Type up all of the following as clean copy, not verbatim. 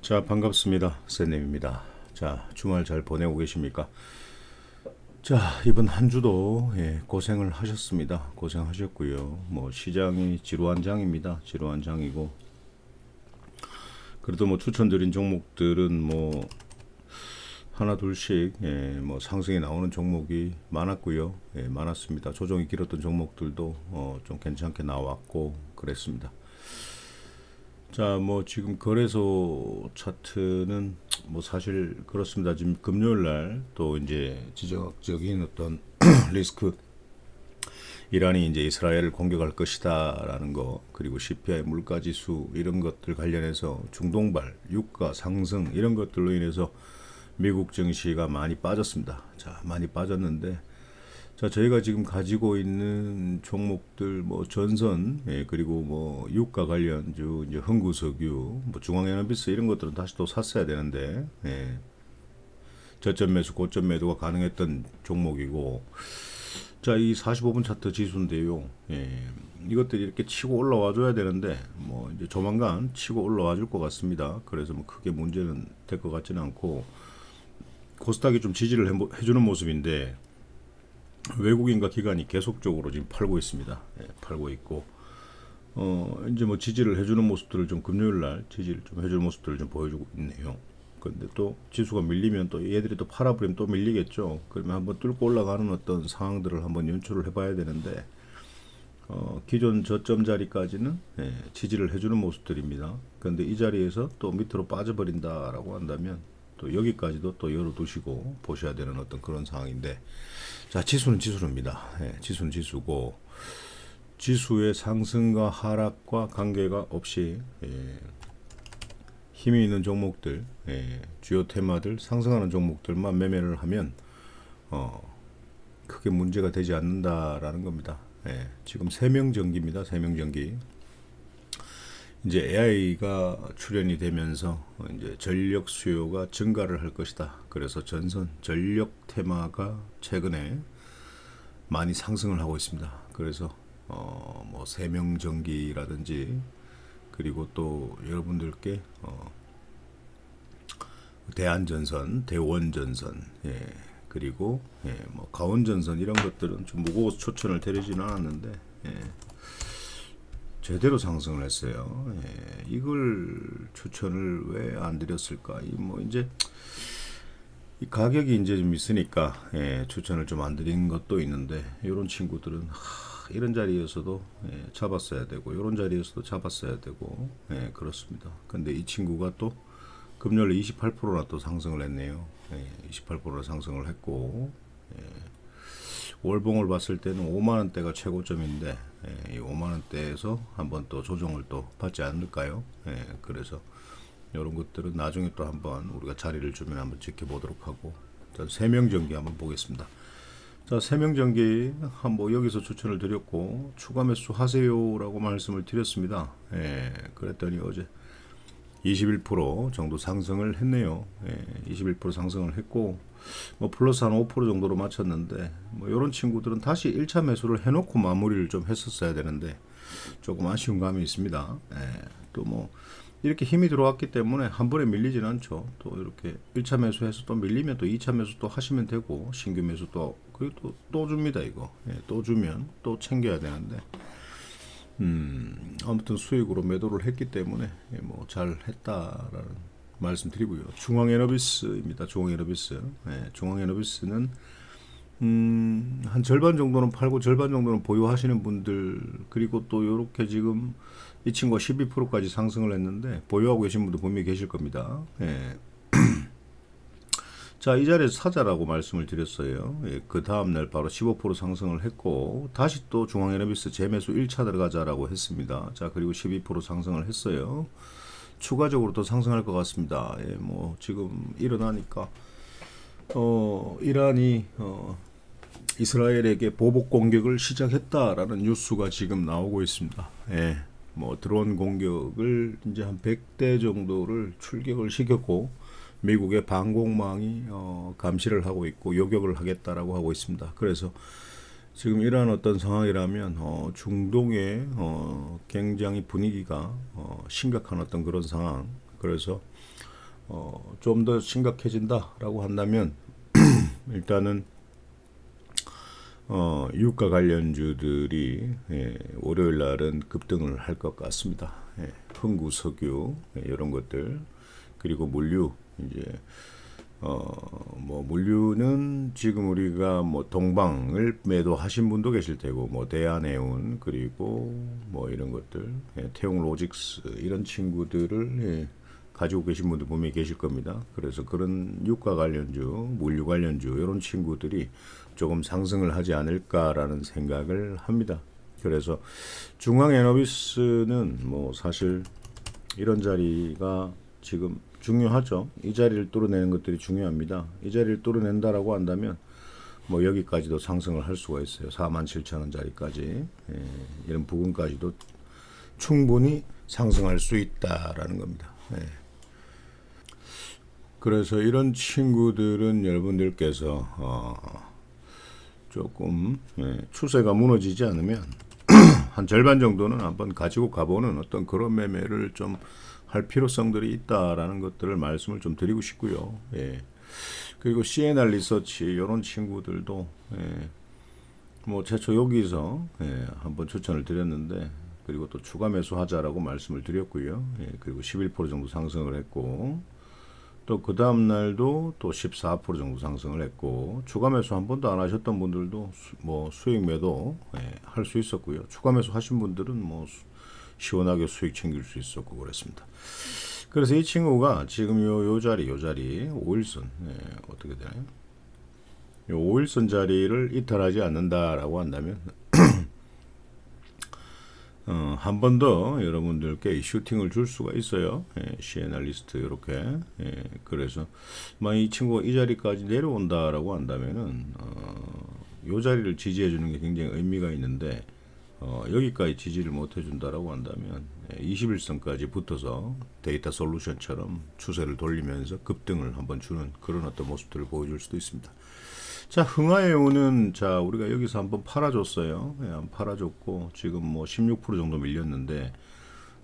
자, 반갑습니다. 쌤님입니다. 자, 주말 잘 보내고 계십니까? 자, 이번 한 주도 고생을 하셨습니다. 고생하셨고요. 뭐 시장이 지루한 장입니다. 지루한 장이고, 그래도 뭐 추천드린 종목들은 뭐 하나 둘씩 뭐 상승이 나오는 종목이 많았고요. 많았습니다. 조정이 길었던 종목들도 좀 괜찮게 나왔고 그랬습니다. 자, 뭐 지금 거래소 차트는 뭐 사실 그렇습니다. 지금 금요일 날 또 이제 지정학적인 어떤 리스크, 이란이 이제 이스라엘을 공격할 것이다라는 거, 그리고 CPI 물가 지수 이런 것들 관련해서 중동발 유가 상승 이런 것들로 인해서 미국 증시가 많이 빠졌습니다. 자, 많이 빠졌는데, 자, 저희가 지금 가지고 있는 종목들 뭐 전선, 그리고 뭐 유가 관련주, 이제 흥구석유, 뭐 중앙에너비스 이런 것들은 다시 또 샀어야 되는데, 저점 매수, 고점 매도가 가능했던 종목이고, 자, 이 45분 차트 지수인데요. 이것들이 이렇게 치고 올라와 줘야 되는데, 뭐 이제 조만간 치고 올라와 줄 것 같습니다. 그래서 뭐 크게 문제는 될 것 같지는 않고, 코스닥이 좀 지지를 해주는 모습인데, 외국인과 기관이 계속적으로 지금 팔고 있습니다. 팔고 있고, 이제 뭐 지지를 해주는 모습들을 좀 금요일 날 지지를 좀 해주는 모습들을 좀 보여주고 있네요. 근데 또 지수가 밀리면 또 얘들이 또 팔아버리면 또 밀리겠죠. 그러면 한번 뚫고 올라가는 어떤 상황들을 한번 연출을 해봐야 되는데, 기존 저점 자리까지는 지지를 해주는 모습들입니다. 그런데 이 자리에서 또 밑으로 빠져버린다라고 한다면 또 여기까지도 또 열어두시고 보셔야 되는 어떤 그런 상황인데, 자, 지수는 지수입니다. 지수는 지수고, 지수의 상승과 하락과 관계가 없이 힘이 있는 종목들, 주요 테마들, 상승하는 종목들만 매매를 하면 크게 문제가 되지 않는다라는 겁니다. 지금 세명전기입니다. 세명전기. 이제 AI가 출현이 되면서 이제 전력 수요가 증가를 할 것이다. 그래서 전선 전력 테마가 최근에 많이 상승을 하고 있습니다. 그래서 뭐 세명전기라든지, 그리고 또 여러분들께 대한전선, 대원전선, 그리고 뭐 가온전선 이런 것들은 좀 무거워서 추천을 드리지는 않았는데, 제대로 상승을 했어요. 이걸 추천을 왜 안 드렸을까? 뭐 이제 이 가격이 이제 좀 있으니까 추천을 좀 안 드린 것도 있는데, 이런 친구들은 이런 자리에서도 잡았어야 되고, 이런 자리에서도 잡았어야 되고, 그렇습니다. 근데 이 친구가 또 금요일 28%나 또 상승을 했네요. 28%나 상승을 했고, 월봉을 봤을 때는 5만원대가 최고점인데, 이 5만원대에서 한번 또 조정을 또 받지 않을까요? 그래서 이런 것들은 나중에 또 한번 우리가 자리를 주면 한번 지켜보도록 하고, 자, 세명전기 한번 보겠습니다. 자, 세명전기 한번 여기서 추천을 드렸고, 추가 매수 하세요라고 말씀을 드렸습니다. 그랬더니 어제 21% 정도 상승을 했네요. 21% 상승을 했고, 뭐 플러스 한 5% 정도로 맞췄는데, 뭐 이런 친구들은 다시 1차 매수를 해놓고 마무리를 좀 했었어야 되는데 조금 아쉬운 감이 있습니다. 또 뭐 이렇게 힘이 들어왔기 때문에 한 번에 밀리진 않죠. 또 이렇게 1차 매수해서 또 밀리면 또 2차 매수 또 하시면 되고, 신규 매수 또 그리고 또 줍니다. 이거 또 주면 또 챙겨야 되는데, 아무튼 수익으로 매도를 했기 때문에 뭐 잘했다라는 말씀드리고요. 중앙에너비스입니다. 중앙에너비스. 중앙에너비스는 한 절반 정도는 팔고 절반 정도는 보유하시는 분들, 그리고 또 이렇게 지금 이 친구가 12%까지 상승을 했는데 보유하고 계신 분도 분명히 계실 겁니다. 자, 이 자리에서 사자라고 말씀을 드렸어요. 그 다음날 바로 15% 상승을 했고, 다시 또 중앙에너비스 재매수 1차 들어가자라고 했습니다. 자, 그리고 12% 상승을 했어요. 추가적으로 더 상승할 것 같습니다. 뭐 지금 일어나니까 이란이 이스라엘에게 보복 공격을 시작했다라는 뉴스가 지금 나오고 있습니다. 뭐 드론 공격을 이제 한 100대 정도를 출격을 시켰고, 미국의 방공망이 감시를 하고 있고 요격을 하겠다라고 하고 있습니다. 그래서 지금 이러한 어떤 상황이라면 중동의 굉장히 분위기가 심각한 어떤 그런 상황. 그래서 좀 더 심각해진다라고 한다면 일단은 유가 관련주들이 월요일 날은 급등을 할 것 같습니다. 흥구, 석유 이런 것들 그리고 물류 이제 뭐 물류는 지금 우리가 뭐 동방을 매도하신 분도 계실 테고 뭐 대한해운 그리고 뭐 이런 것들 태용 로직스 이런 친구들을 가지고 계신 분들 분명히 계실 겁니다. 그래서 그런 유가 관련주, 물류 관련주 이런 친구들이 조금 상승을 하지 않을까라는 생각을 합니다. 그래서 중앙에너비스는 뭐 사실 이런 자리가 지금 중요하죠. 이 자리를 뚫어내는 것들이 중요합니다. 이 자리를 뚫어낸다라고 한다면 뭐 여기까지도 상승을 할 수가 있어요. 47,000원 자리까지 이런 부분까지도 충분히 상승할 수 있다라는 겁니다. 그래서 이런 친구들은 여러분들께서 조금 추세가 무너지지 않으면 한 절반 정도는 한번 가지고 가보는 어떤 그런 매매를 좀 할 필요성들이 있다라는 것들을 말씀을 좀 드리고 싶고요. 그리고 CNR 리서치 이런 친구들도 뭐 최초 여기서 한번 추천을 드렸는데 그리고 또 추가 매수하자라고 말씀을 드렸고요. 그리고 11% 정도 상승을 했고 또 그 다음 날도 또 14% 정도 상승을 했고 추가 매수 한 번도 안 하셨던 분들도 뭐 수익 매도 할 수 있었고요. 추가 매수 하신 분들은 뭐 시원하게 수익 챙길 수 있었고 그랬습니다. 그래서 이 친구가 지금 요 자리 5일선 어떻게 되나요? 요 5일선 자리를 이탈하지 않는다라고 한다면 한 번 더 여러분들께 슈팅을 줄 수가 있어요. CNR 리스트 이렇게. 그래서 만약 이 친구가 이 자리까지 내려온다라고 한다면은 이 자리를 지지해 주는 게 굉장히 의미가 있는데 여기까지 지지를 못 해준다라고 한다면 21선까지 붙어서 데이터 솔루션처럼 추세를 돌리면서 급등을 한번 주는 그런 어떤 모습들을 보여줄 수도 있습니다. 자, 흥하해운은 자 우리가 여기서 한번 팔아줬어요. 한번 팔아줬고 지금 뭐 16% 정도 밀렸는데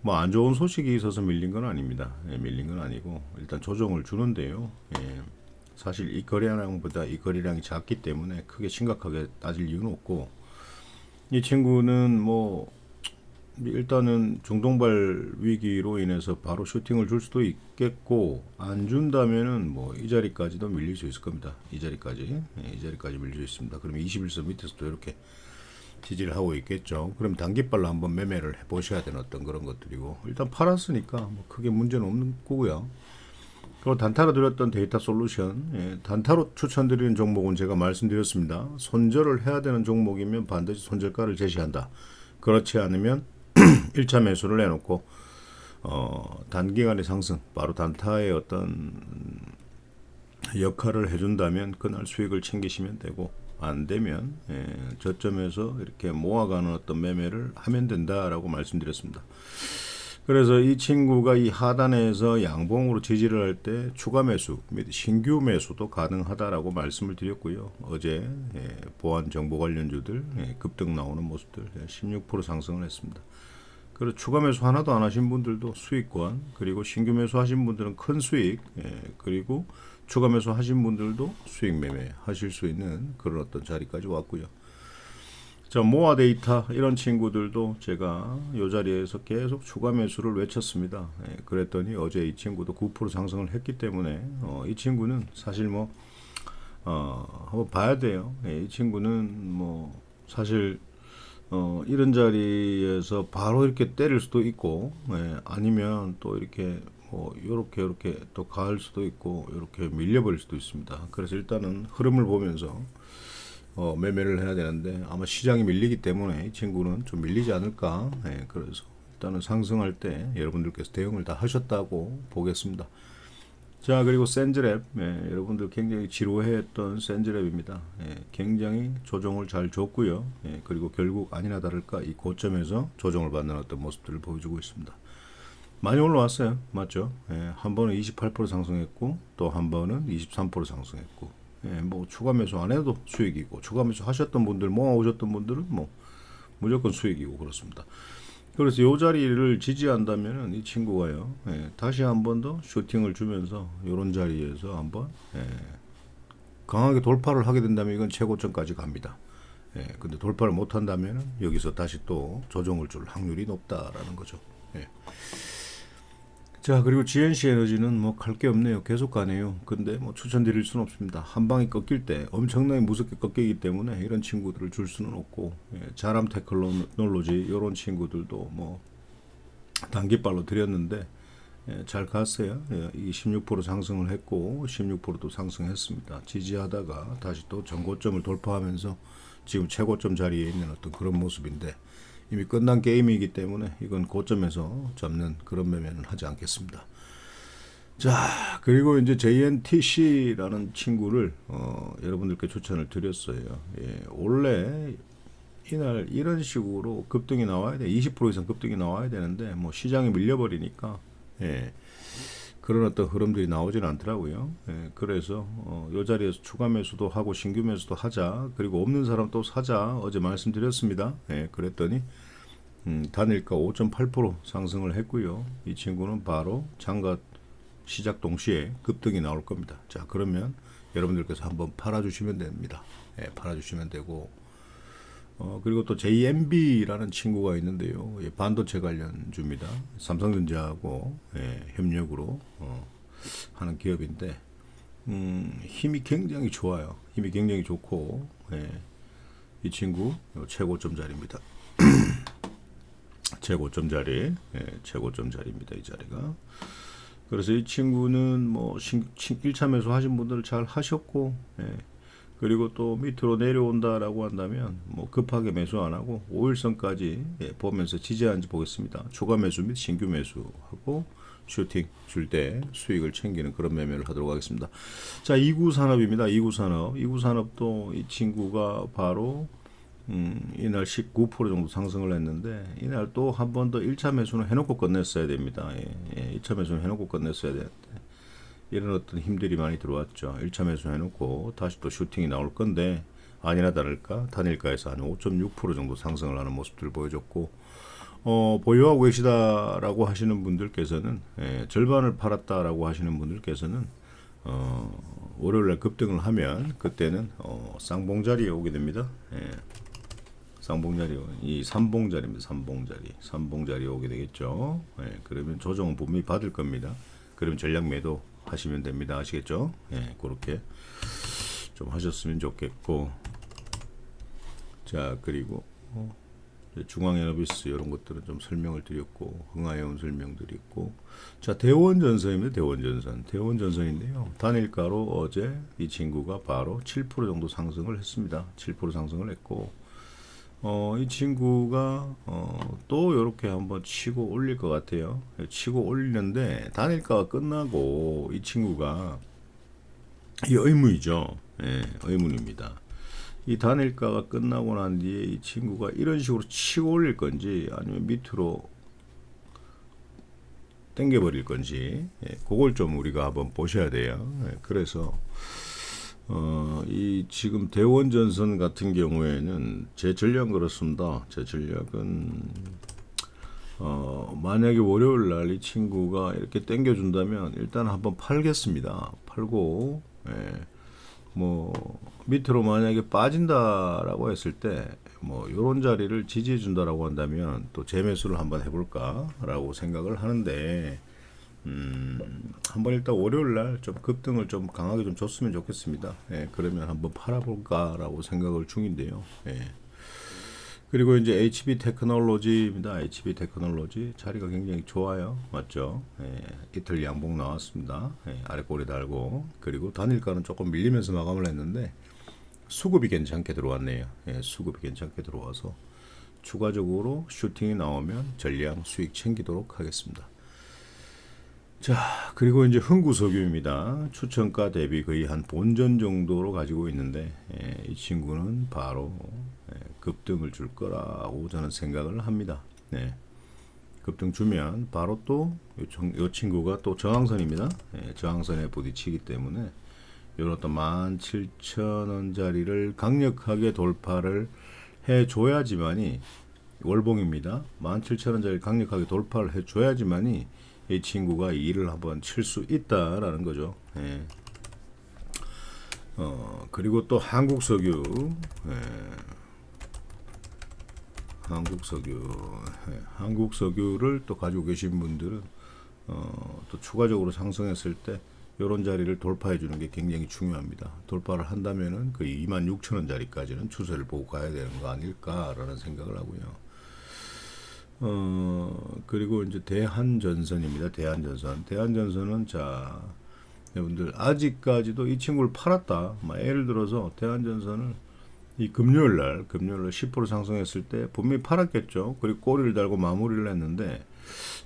뭐 안 좋은 소식이 있어서 밀린 건 아닙니다. 밀린 건 아니고 일단 조정을 주는데요. 사실 이 거래량보다 이 거래량이 작기 때문에 크게 심각하게 따질 이유는 없고 이 친구는 뭐 일단은 중동발 위기로 인해서 바로 슈팅을 줄 수도 있겠고 안 준다면은 뭐 이 자리까지도 밀릴 수 있을 겁니다. 이 자리까지 밀릴 수 있습니다. 그러면 21선 밑에서도 이렇게 지지를 하고 있겠죠. 그럼 단기발로 한번 매매를 해보셔야 되는 어떤 그런 것들이고 일단 팔았으니까 뭐 크게 문제는 없는 거고요. 그리고 단타로 드렸던 데이터 솔루션 단타로 추천드리는 종목은 제가 말씀드렸습니다. 손절을 해야 되는 종목이면 반드시 손절가를 제시한다. 그렇지 않으면 1차 매수를 해놓고 단기간의 상승 바로 단타의 어떤 역할을 해준다면 그날 수익을 챙기시면 되고 안 되면 저점에서 이렇게 모아가는 어떤 매매를 하면 된다라고 말씀드렸습니다. 그래서 이 친구가 이 하단에서 양봉으로 지지를 할 때 추가 매수 및 신규 매수도 가능하다라고 말씀을 드렸고요. 어제 보안 정보 관련주들 급등 나오는 모습들 16% 상승을 했습니다. 그리고 추가 매수 하나도 안 하신 분들도 수익권 그리고 신규 매수 하신 분들은 큰 수익 그리고 추가 매수 하신 분들도 수익 매매 하실 수 있는 그런 어떤 자리까지 왔고요. 자, 모아 데이터 이런 친구들도 제가 이 자리에서 계속 추가 매수를 외쳤습니다. 그랬더니 어제 이 친구도 9% 상승을 했기 때문에 이 친구는 사실 뭐 한번 봐야 돼요. 이 친구는 뭐 사실 이런 자리에서 바로 이렇게 때릴 수도 있고 아니면 또 이렇게 뭐 요렇게 또 갈 수도 있고 이렇게 밀려버릴 수도 있습니다. 그래서 일단은 흐름을 보면서 매매를 해야 되는데 아마 시장이 밀리기 때문에 이 친구는 좀 밀리지 않을까. 그래서 일단은 상승할 때 여러분들께서 대응을 다 하셨다고 보겠습니다. 자, 그리고 센즈랩 여러분들 굉장히 지루해했던 센즈랩입니다. 굉장히 조정을 잘 줬고요. 그리고 결국 아니나 다를까 이 고점에서 조정을 받는 어떤 모습들을 보여주고 있습니다. 많이 올라왔어요. 맞죠? 한 번은 28% 상승했고 또 한 번은 23% 상승했고 뭐 추가 매수 안 해도 수익이고 추가 매수 하셨던 분들 모아 오셨던 분들은 뭐 무조건 수익이고 그렇습니다. 그래서 요 자리를 지지한다면은 이 친구가요, 예, 다시 한 번 더 슈팅을 주면서 요런 자리에서 한번 예, 강하게 돌파를 하게 된다면 이건 최고점까지 갑니다. 예, 근데 돌파를 못 한다면은 여기서 다시 또 조정을 줄 확률이 높다라는 거죠. 예. 자, 그리고 GNC 에너지는 뭐 갈 게 없네요. 계속 가네요. 근데 뭐 추천드릴 수는 없습니다. 한 방에 꺾일 때 엄청나게 무섭게 꺾이기 때문에 이런 친구들을 줄 수는 없고, 예, 자람 테크놀로지 이런 친구들도 뭐 단기발로 드렸는데 예, 잘 갔어요. 예, 이 16% 상승을 했고 16%도 상승했습니다. 지지하다가 다시 또 전고점을 돌파하면서 지금 최고점 자리에 있는 어떤 그런 모습인데 이미 끝난 게임이기 때문에 이건 고점에서 잡는 그런 매매는 하지 않겠습니다. 자, 그리고 이제 JNTC라는 친구를 여러분들께 추천을 드렸어요. 예, 원래 이날 이런 식으로 급등이 나와야 돼. 20% 이상 급등이 나와야 되는데 뭐 시장이 밀려버리니까 예, 그런 어떤 흐름들이 나오지는 않더라고요. 예, 그래서 이 자리에서 추가 매수도 하고 신규 매수도 하자. 그리고 없는 사람 또 사자. 어제 말씀드렸습니다. 예, 그랬더니 단일가 5.8% 상승을 했고요. 이 친구는 바로 장과 시작 동시에 급등이 나올 겁니다. 자, 그러면 여러분들께서 한번 팔아주시면 됩니다. 예, 팔아주시면 되고 그리고 또 JMB라는 친구가 있는데요. 예, 반도체 관련주입니다. 삼성전자하고 예, 협력으로 하는 기업인데 힘이 굉장히 좋아요. 힘이 굉장히 좋고 예, 이 친구 최고점 자리입니다. 최고점 자리, 예, 최고점 자리입니다. 이 자리가. 그래서 이 친구는 뭐 1차 매수 하신 분들 잘 하셨고, 예, 그리고 또 밑으로 내려온다라고 한다면 뭐 급하게 매수 안 하고 5일선까지 예, 보면서 지지하는지 보겠습니다. 추가 매수 및 신규 매수하고 슈팅 줄 때 수익을 챙기는 그런 매매를 하도록 하겠습니다. 자, 이구산업입니다. 이구산업도 이 친구가 바로 이날 19% 정도 상승을 했는데 이날 또 한 번 더 1차 매수는 해놓고 끝냈어야 됩니다. 예, 2차 매수는 해놓고 끝냈어야 되는데 이런 어떤 힘들이 많이 들어왔죠. 1차 매수 해놓고 다시 또 슈팅이 나올 건데 아니나 다를까 단일가에서 한 5.6% 정도 상승을 하는 모습들을 보여줬고 보유하고 계시다라고 하시는 분들께서는 예, 절반을 팔았다라고 하시는 분들께서는 월요일날 급등을 하면 그때는 쌍봉자리에 오게 됩니다. 예. 쌍봉자리, 이 삼봉자리입니다. 삼봉자리에 오게 되겠죠. 예, 그러면 조정은 분명히 받을 겁니다. 그러면 전략 매도 하시면 됩니다. 아시겠죠? 예, 그렇게 좀 하셨으면 좋겠고. 자, 그리고 중앙에너비스 이런 것들은 좀 설명을 드렸고, 흥하여운 설명들이 있고. 자, 대원전선입니다. 대원전선인데요. 단일가로 어제 이 친구가 바로 7% 정도 상승을 했습니다. 7% 상승을 했고, 이 친구가 또 이렇게 한번 치고 올릴 것 같아요. 치고 올리는데 단일가가 끝나고 이 친구가 이 의문이죠. 예, 의문입니다. 이 단일가가 끝나고 난 뒤에 이 친구가 이런 식으로 치고 올릴 건지 아니면 밑으로 당겨버릴 건지 예, 그걸 좀 우리가 한번 보셔야 돼요. 예, 그래서 이 지금 대원전선 같은 경우에는 제 전략은 그렇습니다. 제 전략은 만약에 월요일 날 이 친구가 이렇게 당겨준다면 일단 한번 팔겠습니다. 팔고 예, 뭐 밑으로 만약에 빠진다라고 했을 때 뭐 요런 자리를 지지해 준다라고 한다면 또 재매수를 한번 해볼까라고 생각을 하는데 한번 일단 월요일 날 좀 급등을 좀 강하게 좀 줬으면 좋겠습니다. 예, 그러면 한번 팔아볼까라고 생각을 중인데요. 예. 그리고 이제 HB 테크놀로지입니다. HB 테크놀로지 자리가 굉장히 좋아요. 맞죠? 예, 이틀 양봉 나왔습니다. 예, 아래 꼬리 달고 그리고 단일가는 조금 밀리면서 마감을 했는데 수급이 괜찮게 들어왔네요. 예, 수급이 괜찮게 들어와서 추가적으로 슈팅이 나오면 전량 수익 챙기도록 하겠습니다. 자, 그리고 이제 흥구석유입니다. 추천가 대비 거의 한 본전 정도로 가지고 있는데 이 친구는 바로 급등을 줄 거라고 저는 생각을 합니다. 네. 급등 주면 바로 또 이 친구가 또 저항선입니다. 저항선에 부딪히기 때문에 이런 어떤 17,000원짜리를 강력하게 돌파를 해줘야지만이 월봉입니다. 17,000원짜리 강력하게 돌파를 해줘야지만이 이 친구가 일을 한번 칠 수 있다라는 거죠. 예. 그리고 또 한국석유, 예. 한국석유를 또 가지고 계신 분들은 또 추가적으로 상승했을 때 이런 자리를 돌파해 주는 게 굉장히 중요합니다. 돌파를 한다면은 그 26,000원짜리까지는 추세를 보고 가야 되는 거 아닐까라는 생각을 하고요. 그리고 이제 대한전선입니다. 대한전선은 자, 여러분들 아직까지도 이 친구를 팔았다. 예를 들어서 대한전선을 이 금요일 날 10% 상승했을 때 분명히 팔았겠죠. 그리고 꼬리를 달고 마무리를 했는데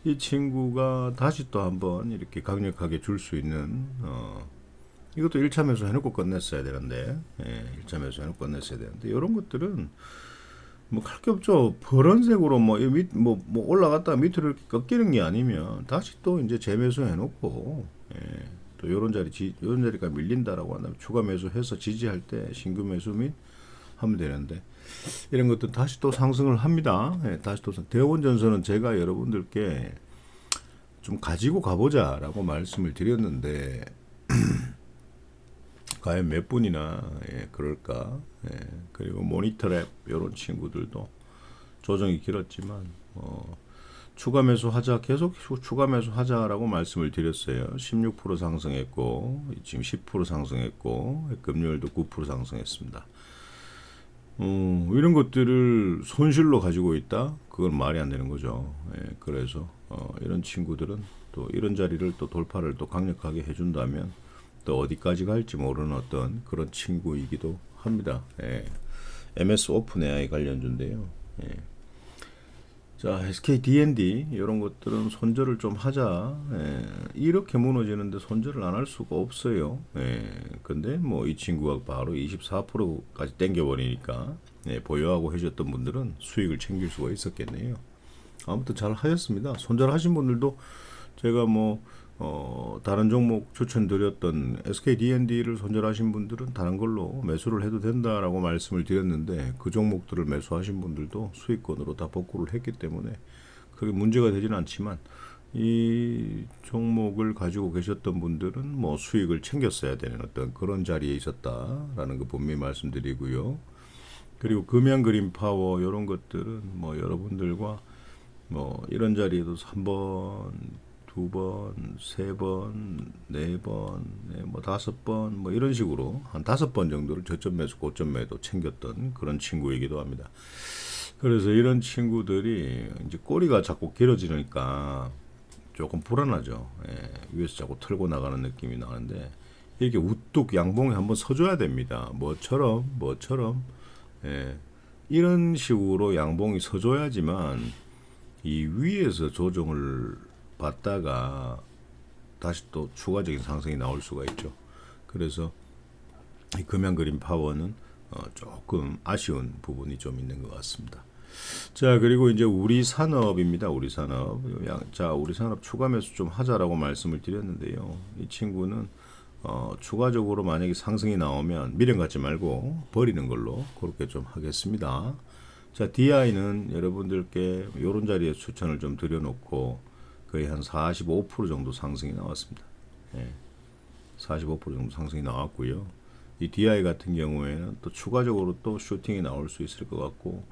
이 친구가 다시 또 한번 이렇게 강력하게 줄 수 있는 이것도 1차 매수 해놓고 끝냈어야 되는데 1차 매수 해놓고 끝냈어야 되는데 이런 것들은 뭐 할 게 없죠. 버런색으로 뭐 올라갔다가 밑으로 이렇게 꺾이는 게 아니면 다시 또 이제 재매수 해놓고 또 요런 자리가 밀린다라고 한다면 추가 매수해서 지지할 때 신규 매수 및 하면 되는데 이런 것도 다시 또 상승을 합니다. 다시 또 대원전선은 제가 여러분들께 좀 가지고 가보자라고 말씀을 드렸는데 과연 몇 분이나 그럴까? 그리고 모니터랩 이런 친구들도 조정이 길었지만 추가 매수하자 계속 추가 매수하자라고 말씀을 드렸어요. 16% 상승했고 지금 10% 상승했고 금요일도 9% 상승했습니다. 이런 것들을 손실로 가지고 있다? 그건 말이 안 되는 거죠. 그래서 이런 친구들은 또 이런 자리를 또 돌파를 또 강력하게 해준다면 또 어디까지 갈지 모르는 어떤 그런 친구이기도 합니다. MS 오픈 AI 관련주인데요. 자, SK D&D 이런 것들은 손절을 좀 하자. 이렇게 무너지는데 손절을 안 할 수가 없어요. 근데 뭐 이 친구가 바로 24%까지 땡겨버리니까 보유하고 해줬던 분들은 수익을 챙길 수가 있었겠네요. 아무튼 잘 하셨습니다. 손절하신 분들도 제가 다른 종목 추천드렸던 SK D&D를 손절하신 분들은 다른 걸로 매수를 해도 된다라고 말씀을 드렸는데 그 종목들을 매수하신 분들도 수익권으로 다 복구를 했기 때문에 그게 문제가 되지는 않지만 이 종목을 가지고 계셨던 분들은 뭐 수익을 챙겼어야 되는 어떤 그런 자리에 있었다라는 거 분명히 말씀드리고요. 그리고 금양 그린 파워 이런 것들은 뭐 여러분들과 뭐 이런 자리에도 3번 2번, 3번, 4번, 뭐 5번, 뭐 이런 식으로 한 5번 정도를 저점 매수, 고점 매도 챙겼던 그런 친구이기도 합니다. 그래서 이런 친구들이 이제 꼬리가 자꾸 길어지니까 조금 불안하죠. 위에서 자꾸 털고 나가는 느낌이 나는데 이렇게 우뚝 양봉에 한번 서줘야 됩니다. 뭐처럼 이런 식으로 양봉이 서줘야지만 이 위에서 조정을 받다가 다시 또 추가적인 상승이 나올 수가 있죠. 그래서 이 금양 그린 파워는 조금 아쉬운 부분이 좀 있는 것 같습니다. 자, 그리고 이제 우리 산업입니다. 우리 산업. 자, 우리 산업 추가 매수 좀 하자라고 말씀을 드렸는데요. 이 친구는 추가적으로 만약에 상승이 나오면 미련 갖지 말고 버리는 걸로 그렇게 좀 하겠습니다. 자, DI는 여러분들께 이런 자리에 추천을 좀 드려놓고 거의 한 45% 정도 상승이 나왔습니다. 45% 정도 상승이 나왔고요. 이 DI 같은 경우에는 또 추가적으로 또 슈팅이 나올 수 있을 것 같고,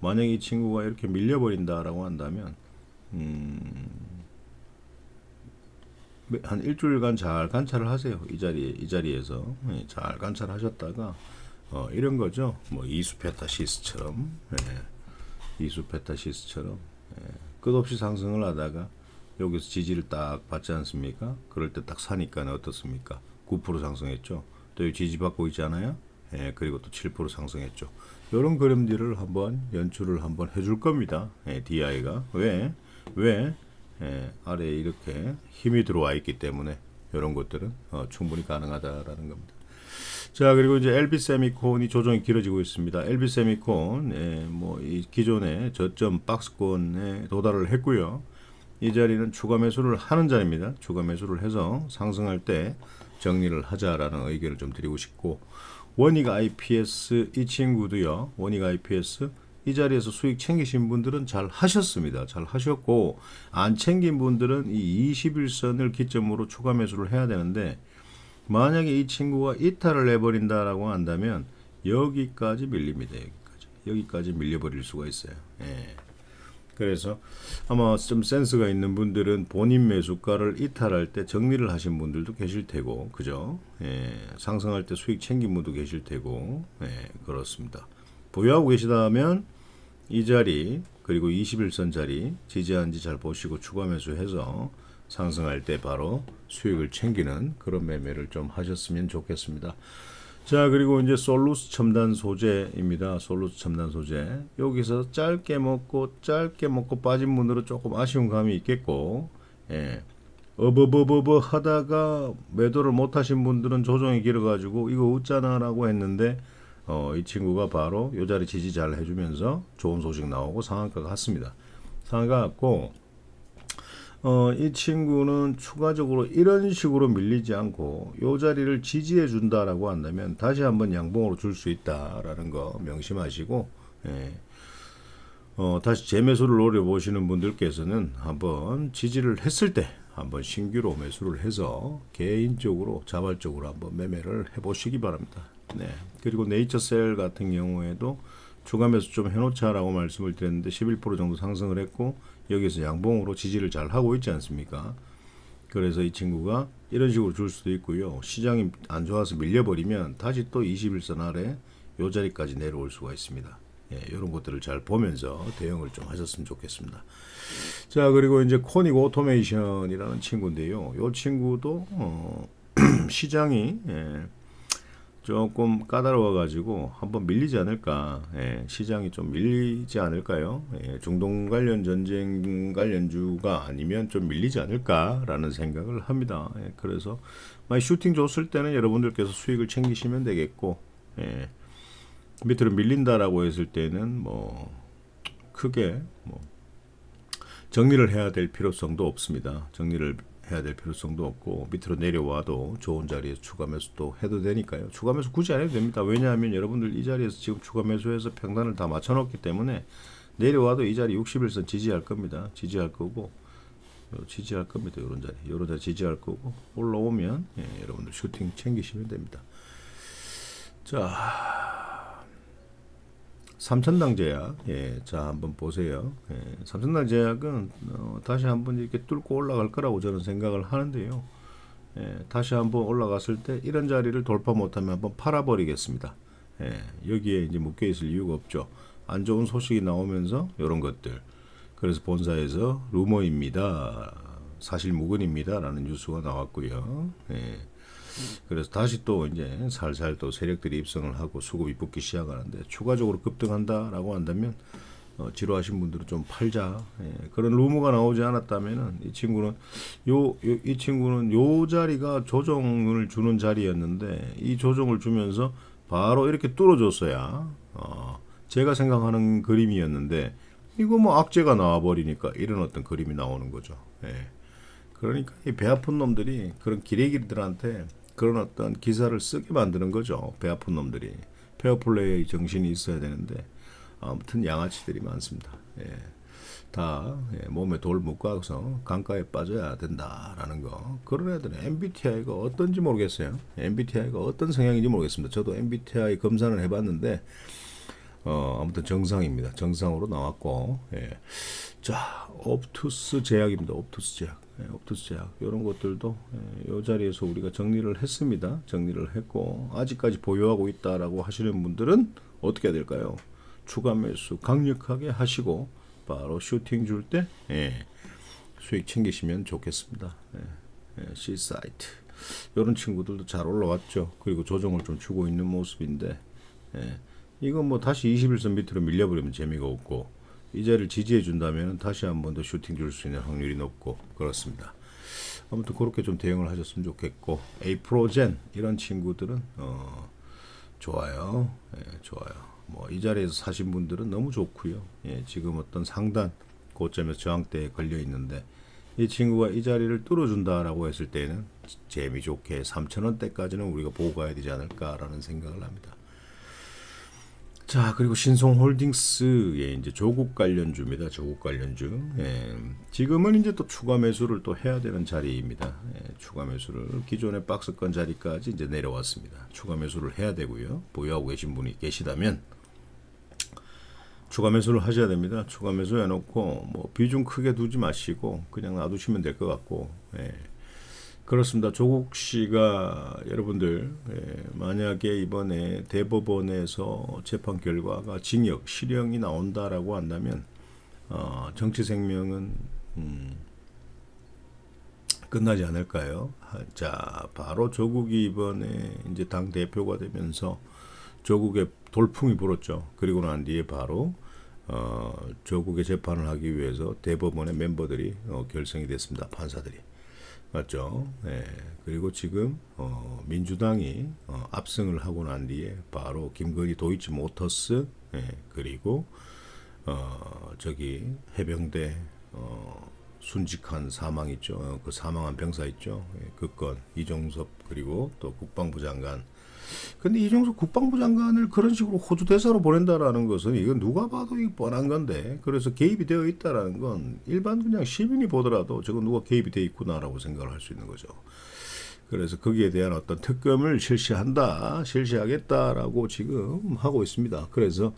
만약 이 친구가 이렇게 밀려버린다라고 한다면 한 일주일간 잘 관찰을 하세요. 이 자리에서 잘 관찰하셨다가 이런 거죠. 뭐 이수페타시스처럼 끝없이 상승을 하다가 여기서 지지를 딱 받지 않습니까? 그럴 때 딱 사니까 어떻습니까? 9% 상승했죠. 또 여기 지지받고 있잖아요. 그리고 또 7% 상승했죠. 이런 그림들을 한번 연출을 한번 해줄 겁니다. DI가 왜 아래에 이렇게 힘이 들어와 있기 때문에 이런 것들은 충분히 가능하다라는 겁니다. 자, 그리고 이제 LB 세미콘이 조정이 길어지고 있습니다. LB 세미콘 뭐 이 기존의 저점 박스권에 도달을 했고요. 이 자리는 추가 매수를 하는 자리입니다. 추가 매수를 해서 상승할 때 정리를 하자라는 의견을 좀 드리고 싶고, 원익 IPS 이 친구도요. 원익 IPS 이 자리에서 수익 챙기신 분들은 잘 하셨습니다. 잘 하셨고 안 챙긴 분들은 이 21선을 기점으로 추가 매수를 해야 되는데 만약에 이 친구가 이탈을 해버린다라고 한다면 여기까지 밀립니다. 여기까지 밀려버릴 수가 있어요. 예. 그래서 아마 좀 센스가 있는 분들은 본인 매수가를 이탈할 때 정리를 하신 분들도 계실 테고, 그죠? 예, 상승할 때 수익 챙긴 분도 계실 테고, 예, 그렇습니다. 보유하고 계시다면 이 자리 그리고 21선 자리 지지한지 잘 보시고 추가 매수해서 상승할 때 바로 수익을 챙기는 그런 매매를 좀 하셨으면 좋겠습니다. 자, 그리고 이제 솔루스 첨단 소재입니다. 솔루스 첨단 소재. 여기서 짧게 먹고 빠진 분들은 조금 아쉬운 감이 있겠고, 예. 어버버버버 하다가 매도를 못 하신 분들은 조정이 길어가지고 이거 웃잖아라고 했는데, 이 친구가 바로 요 자리 지지 잘 해주면서 좋은 소식 나오고 상한가가 갔습니다. 상한가 갔고, 이 친구는 추가적으로 이런 식으로 밀리지 않고 이 자리를 지지해 준다라고 한다면 다시 한번 양봉으로 줄 수 있다라는 거 명심하시고, 예. 다시 재매수를 노려보시는 분들께서는 한번 지지를 했을 때 한번 신규로 매수를 해서 개인적으로 자발적으로 한번 매매를 해보시기 바랍니다. 네. 그리고 네이처셀 같은 경우에도 추가 매수 좀 해놓자라고 말씀을 드렸는데 11% 정도 상승을 했고 여기서 양봉으로 지지를 잘 하고 있지 않습니까? 그래서 이 친구가 이런 식으로 줄 수도 있고요. 시장이 안 좋아서 밀려버리면 다시 또 21선 아래 요 자리까지 내려올 수가 있습니다. 예, 이런 것들을 잘 보면서 대응을 좀 하셨으면 좋겠습니다. 자, 그리고 이제 코닉 오토메이션이라는 친구인데요. 이 친구도 시장이 조금 까다로워가지고 한번 밀리지 않을까. 시장이 좀 밀리지 않을까요? 중동 관련 전쟁 관련주가 아니면 좀 밀리지 않을까라는 생각을 합니다. 그래서 슈팅 줬을 때는 여러분들께서 수익을 챙기시면 되겠고, 밑으로 밀린다라고 했을 때는 뭐 크게 뭐 정리를 해야 될 필요성도 없습니다. 정리를 해야 될 필요성도 없고 밑으로 내려와도 좋은 자리에서 추가 매수도 해도 되니까요. 추가 매수 굳이 안 해도 됩니다. 왜냐하면 여러분들 이 자리에서 지금 추가 매수해서 평단을 다 맞춰놓기 때문에 내려와도 이 자리 61선 지지할 겁니다. 지지할 거고 지지할 겁니다. 이런 자리 지지할 거고 올라오면 여러분들 슈팅 챙기시면 됩니다. 자, 삼천당 제약, 자 한번 보세요. 삼천당 제약은 다시 한번 이렇게 뚫고 올라갈 거라고 저는 생각을 하는데요. 다시 한번 올라갔을 때 이런 자리를 돌파 못하면 한번 팔아버리겠습니다. 여기에 이제 묶여 있을 이유가 없죠. 안 좋은 소식이 나오면서 이런 것들. 그래서 본사에서 루머입니다, 사실 무근입니다라는 뉴스가 나왔고요. 그래서 다시 또 이제 살살 또 세력들이 입성을 하고 수급이 붙기 시작하는데 추가적으로 급등한다라고 한다면 지루하신 분들은 좀 팔자. 그런 루머가 나오지 않았다면은 이 친구는 이 친구는 요 자리가 조정을 주는 자리였는데 이 조정을 주면서 바로 이렇게 뚫어줬어야 제가 생각하는 그림이었는데 이거 뭐 악재가 나와버리니까 이런 어떤 그림이 나오는 거죠. 그러니까 이 배 아픈 놈들이 그런 기레기들한테 그런 어떤 기사를 쓰게 만드는 거죠. 배 아픈 놈들이. 페어플레이의 정신이 있어야 되는데 아무튼 양아치들이 많습니다. 다 몸에 돌 묶어서 강가에 빠져야 된다라는 거. 그런 애들은 MBTI가 어떤지 모르겠어요. MBTI가 어떤 성향인지 모르겠습니다. 저도 MBTI 검사를 해봤는데 아무튼 정상입니다. 정상으로 나왔고, 자, 옵투스 제약입니다. 옵투스 제약. 옵투스 제약. 이런 것들도 이 자리에서 우리가 정리를 했습니다. 정리를 했고, 아직까지 보유하고 있다라고 하시는 분들은 어떻게 해야 될까요? 추가 매수 강력하게 하시고, 바로 슈팅 줄 때, 수익 챙기시면 좋겠습니다. C사이트. 이런 친구들도 잘 올라왔죠. 그리고 조정을 좀 주고 있는 모습인데, 이건 뭐 다시 21선 밑으로 밀려버리면 재미가 없고 이 자리를 지지해 준다면 다시 한 번 더 슈팅 줄 수 있는 확률이 높고 그렇습니다. 아무튼 그렇게 좀 대응을 하셨으면 좋겠고 에이프로젠 이런 친구들은 좋아요. 좋아요. 뭐 이 자리에서 사신 분들은 너무 좋고요. 지금 어떤 상단 고점에서 저항대에 걸려 있는데 이 친구가 이 자리를 뚫어준다라고 했을 때는 재미 좋게 3,000원대까지는 우리가 보고 가야 되지 않을까라는 생각을 합니다. 자, 그리고 신성홀딩스의 이제 조국 관련주입니다. 조국 관련주. 예, 지금은 이제 또 추가 매수를 또 해야 되는 자리입니다. 예, 추가 매수를 기존의 박스권 자리까지 이제 내려왔습니다. 추가 매수를 해야 되고요. 보유하고 계신 분이 계시다면 추가 매수를 하셔야 됩니다. 추가 매수 해놓고 뭐 비중 크게 두지 마시고 그냥 놔두시면 될 것 같고. 예. 그렇습니다. 조국 씨가 여러분들 만약에 이번에 대법원에서 재판 결과가 징역, 실형이 나온다라고 한다면 정치 생명은 끝나지 않을까요? 자, 바로 조국이 이번에 이제 당 대표가 되면서 조국의 돌풍이 불었죠. 그리고 난 뒤에 바로 조국의 재판을 하기 위해서 대법원의 멤버들이 결성이 됐습니다. 판사들이. 맞죠? 예. 그리고 지금 민주당이 압승을 하고 난 뒤에 바로 김건희 도이치모터스, 예. 그리고 저기 해병대 순직한 사망 있죠. 그 사망한 병사 있죠. 예. 그 건 이종섭 그리고 또 국방부 장관. 근데 이종석 국방부 장관을 그런 식으로 호주 대사로 보낸다라는 것은 이건 누가 봐도 이거 뻔한 건데, 그래서 개입이 되어 있다라는 건 일반 그냥 시민이 보더라도 저거 누가 개입이 되어 있구나라고 생각을 할 수 있는 거죠. 그래서 거기에 대한 어떤 특검을 실시하겠다라고 지금 하고 있습니다. 그래서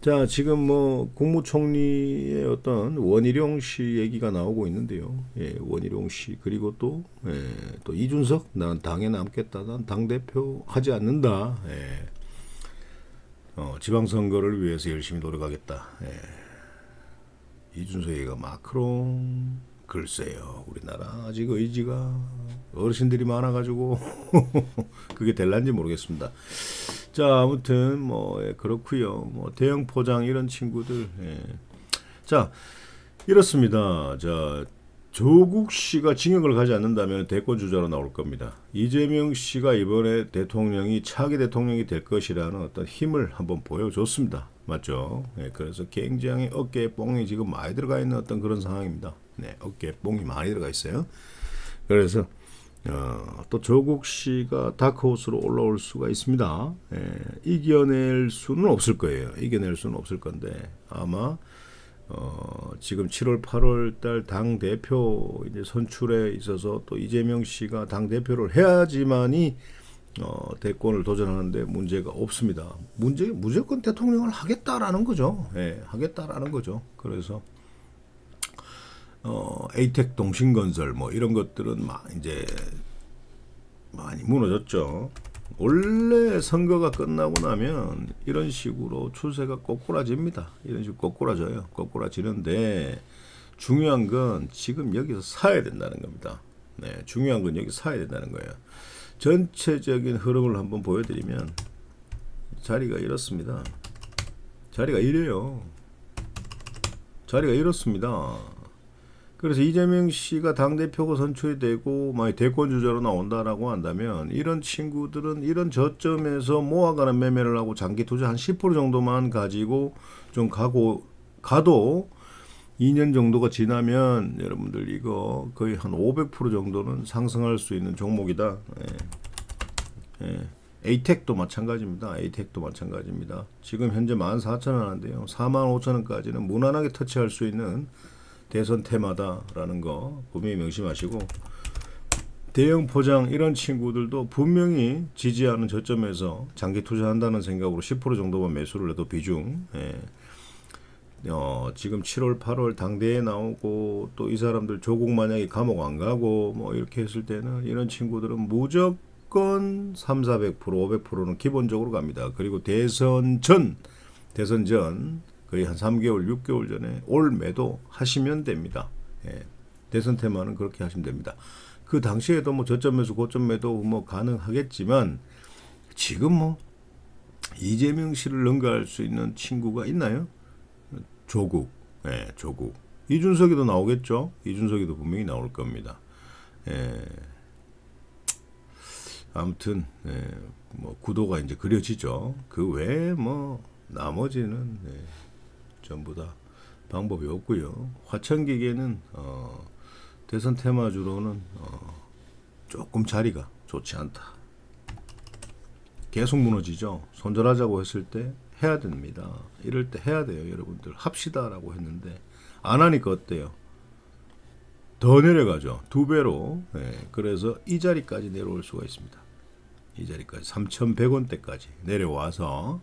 자, 지금 뭐 국무총리의 어떤 원희룡 씨 얘기가 나오고 있는데요. 예, 원희룡 씨 그리고 또 이준석, 난 당에 남겠다, 난 당 대표 하지 않는다. 예. 지방선거를 위해서 열심히 노력하겠다. 예. 이준석 얘기가 마크롱, 글쎄요, 우리나라 아직 의지가 어르신들이 많아가지고 그게 될란지 모르겠습니다. 자, 아무튼 뭐 그렇고요. 뭐 대형 포장 이런 친구들. 예. 자, 이렇습니다. 자, 조국 씨가 징역을 가지 않는다면 대권 주자로 나올 겁니다. 이재명 씨가 이번에 대통령이 차기 대통령이 될 것이라는 어떤 힘을 한번 보여줬습니다. 맞죠? 예, 그래서 굉장히 어깨에 뽕이 지금 많이 들어가 있는 어떤 그런 상황입니다. 네, 어깨에 뽕이 많이 들어가 있어요. 그래서 또 조국 씨가 다크호스로 올라올 수가 있습니다. 예, 이겨낼 수는 없을 거예요. 이겨낼 수는 없을 건데 아마 지금 7월, 8월 달 당 대표 이제 선출에 있어서 또 이재명 씨가 당 대표를 해야지만이 대권을 도전하는데 문제가 없습니다. 무조건 대통령을 하겠다라는 거죠. 예, 하겠다라는 거죠. 그래서 에이텍 동신건설 뭐 이런 것들은 이제 많이 무너졌죠. 원래 선거가 끝나고 나면 이런 식으로 추세가 꼬꾸라집니다. 이런 식으로 꼬꾸라져요. 꼬꾸라지는데 중요한 건 지금 여기서 사야 된다는 겁니다. 네, 중요한 건 여기 사야 된다는 거예요. 전체적인 흐름을 한번 보여드리면 자리가 이렇습니다. 자리가 이래요. 자리가 이렇습니다. 그래서 이재명 씨가 당대표가 선출이 되고 만약 대권 주자로 나온다라고 한다면 이런 친구들은 이런 저점에서 모아가는 매매를 하고 장기 투자 한 10% 정도만 가지고 좀 가도 2년 정도가 지나면 여러분들 이거 거의 한 500% 정도는 상승할 수 있는 종목이다. 예. 예. 에이텍도 마찬가지입니다. 에이텍도 마찬가지입니다. 지금 현재 14,000원 하는데요. 45,000원까지는 무난하게 터치할 수 있는 대선 테마다라는 거 분명히 명심하시고, 대형 포장 이런 친구들도 분명히 지지하는 저점에서 장기 투자한다는 생각으로 10% 정도만 매수를 해도 비중, 예. 지금 7월 8월 당대에 나오고 또 이 사람들 조국 만약에 감옥 안 가고 뭐 이렇게 했을 때는 이런 친구들은 무조건 300, 400%, 500%는 기본적으로 갑니다. 그리고 대선 전 거의 한 3개월, 6개월 전에 올 매도 하시면 됩니다. 예. 대선 테마는 그렇게 하시면 됩니다. 그 당시에도 뭐 저점에서 고점 매도 뭐 가능하겠지만 지금 뭐 이재명 씨를 능가할 수 있는 친구가 있나요? 조국, 예, 조국. 이준석이도 나오겠죠? 이준석이도 분명히 나올 겁니다. 예. 아무튼 뭐 구도가 이제 그려지죠. 그 외에 뭐 나머지는 전부 다 방법이 없고요. 화천기계는 대선 테마주로는 조금 자리가 좋지 않다. 계속 무너지죠. 손절하자고 했을 때 해야 됩니다. 이럴 때 해야 돼요. 여러분들 합시다라고 했는데 안 하니까 어때요? 더 내려가죠. 2배로. 예, 그래서 이 자리까지 내려올 수가 있습니다. 이 자리까지 3,100원대까지 내려와서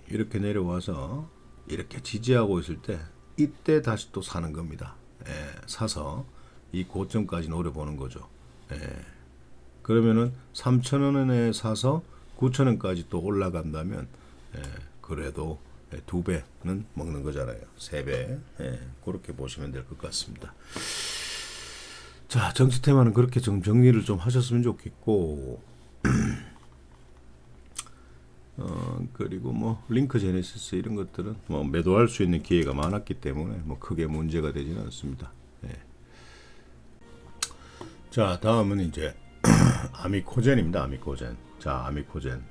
이렇게 내려와서 이렇게 지지하고 있을 때 이때 다시 또 사는 겁니다. 예, 사서 이 고점까지 노려보는 거죠. 예, 그러면은 3,000원에 사서 9,000원까지 또 올라간다면 예, 그래도 2배는 먹는 거잖아요. 3배. 예, 그렇게 보시면 될 것 같습니다. 자, 정치 테마는 그렇게 좀 정리를 좀 하셨으면 좋겠고 그리고 뭐 링크 제네시스 이런 것들은 뭐 매도할 수 있는 기회가 많았기 때문에 뭐 크게 문제가 되지는 않습니다. 예. 자, 다음은 이제 아미코젠입니다. 아미코젠. 자, 아미코젠.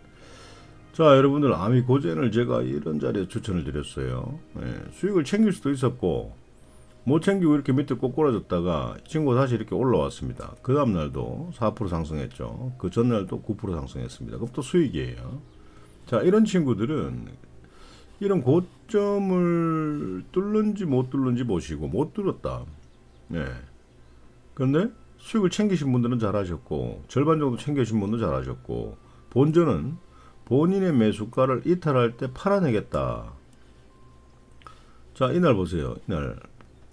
자, 여러분들 아미코젠을 제가 이런 자리에 추천을 드렸어요. 예, 수익을 챙길 수도 있었고 못 챙기고 이렇게 밑에 꼬꾸라졌다가 이 친구가 다시 이렇게 올라왔습니다. 그 다음날도 4% 상승했죠. 그 전날도 9% 상승했습니다. 그럼 또 수익이에요. 자, 이런 친구들은 이런 고점을 뚫는지 못 뚫는지 보시고 못 뚫었다. 예. 그런데 수익을 챙기신 분들은 잘하셨고 절반 정도 챙기신 분도 잘하셨고 본전은 본인의 매수가를 이탈할 때 팔아내겠다. 자, 이날 보세요. 이날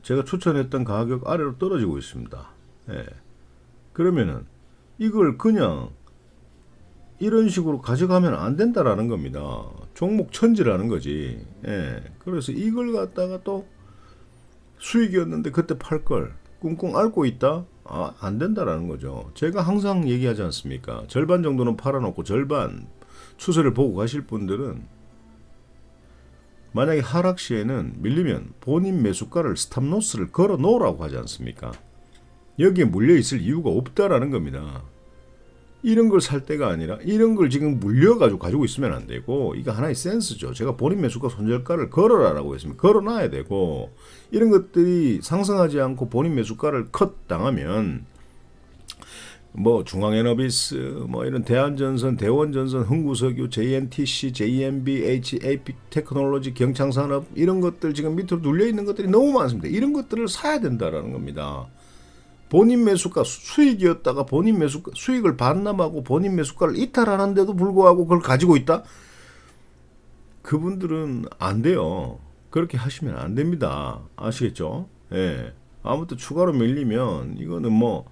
제가 추천했던 가격 아래로 떨어지고 있습니다. 예. 그러면은 이걸 그냥 이런 식으로 가져가면 안 된다라는 겁니다. 종목 천지라는 거지. 예. 그래서 이걸 갖다가 또 수익이었는데 그때 팔 걸 꿍꿍 앓고 있다? 아, 안 된다라는 거죠. 제가 항상 얘기하지 않습니까? 절반 정도는 팔아놓고 절반 추세를 보고 가실 분들은 만약에 하락 시에는 밀리면 본인 매수가를 스탑로스를 걸어 놓으라고 하지 않습니까? 여기에 물려 있을 이유가 없다라는 겁니다. 이런 걸 살 때가 아니라 이런 걸 지금 물려가지고 가지고 있으면 안 되고 이거 하나의 센스죠. 제가 본인 매수가 손절가를 걸어라라고 했으면 걸어놔야 되고 이런 것들이 상승하지 않고 본인 매수가를 컷 당하면 뭐 중앙에너비스, 뭐 이런 대한전선, 대원전선, 흥구석유, JNTC, JMB, HAP 테크놀로지, 경창산업 이런 것들 지금 밑으로 눌려 있는 것들이 너무 많습니다. 이런 것들을 사야 된다라는 겁니다. 본인 매수가 수익이었다가 본인 매수가 수익을 반납하고 본인 매수가를 이탈하는데도 불구하고 그걸 가지고 있다? 그분들은 안 돼요. 그렇게 하시면 안 됩니다. 아시겠죠? 예. 아무튼 추가로 밀리면 이거는 뭐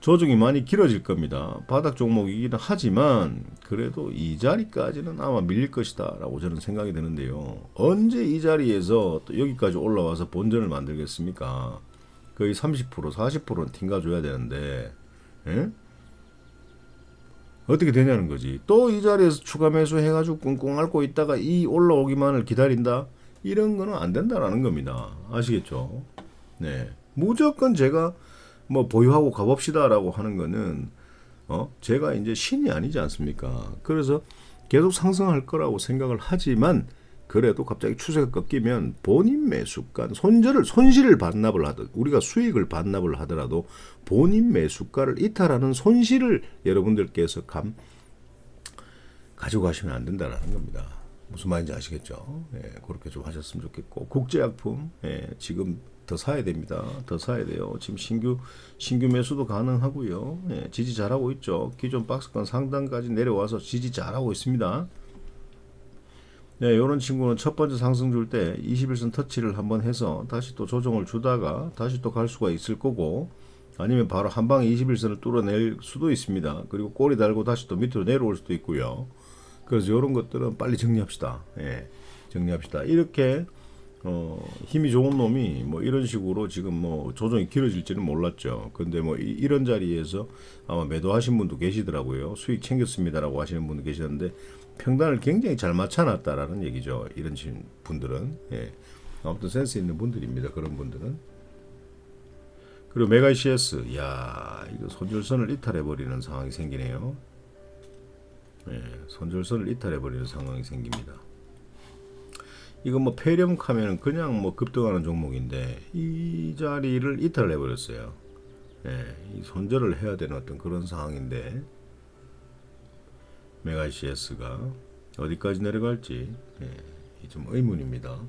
조정이 많이 길어질 겁니다. 바닥 종목이기는 하지만 그래도 이 자리까지는 아마 밀릴 것이다 라고 저는 생각이 드는데요. 언제 이 자리에서 또 여기까지 올라와서 본전을 만들겠습니까? 거의 30% 40%는 튕가줘야 되는데 예? 어떻게 되냐는 거지. 또 이 자리에서 추가 매수 해가지고 꿍꿍 앓고 있다가 이 올라오기만을 기다린다? 이런 거는 안 된다라는 겁니다. 아시겠죠? 네, 무조건 제가 뭐 보유하고 가봅시다라고 하는 거는 제가 이제 신이 아니지 않습니까? 그래서 계속 상승할 거라고 생각을 하지만 그래도 갑자기 추세가 꺾이면 본인 매수가 손실을 반납을 하든 우리가 수익을 반납을 하더라도 본인 매수가를 이탈하는 손실을 여러분들께서 가지고 가시면 안 된다라는 겁니다. 무슨 말인지 아시겠죠? 예, 그렇게 좀 하셨으면 좋겠고 국제약품 지금 더 사야 됩니다. 더 사야 돼요. 지금 신규 매수도 가능하고요. 예, 지지 잘하고 있죠. 기존 박스권 상단까지 내려와서 지지 잘하고 있습니다. 네, 이런 친구는 첫 번째 상승 줄 때 21선 터치를 한번 해서 다시 또 조정을 주다가 다시 또 갈 수가 있을 거고 아니면 바로 한 방에 21선을 뚫어낼 수도 있습니다. 그리고 꼬리 달고 다시 또 밑으로 내려올 수도 있고요. 그래서 이런 것들은 빨리 정리합시다. 예, 정리합시다. 이렇게 힘이 좋은 놈이 뭐 이런 식으로 지금 뭐 조정이 길어질지는 몰랐죠. 근데 뭐 이런 자리에서 아마 매도하신 분도 계시더라고요. 수익 챙겼습니다라고 하시는 분도 계시는데 평단을 굉장히 잘 맞춰놨다라는 얘기죠. 이런 분들은 아무튼 센스 있는 분들입니다. 그런 분들은. 그리고 메가CS, 야 이거 손절선을 이탈해버리는 상황이 생기네요. 손절선을 이탈해버리는 상황이 생깁니다. 이거 뭐 폐렴하면 그냥 뭐 급등하는 종목인데 이 자리를 이탈해버렸어요. 이 손절을 해야 되는 어떤 그런 상황인데 메가CS가 어디까지 내려갈지 좀 의문입니다.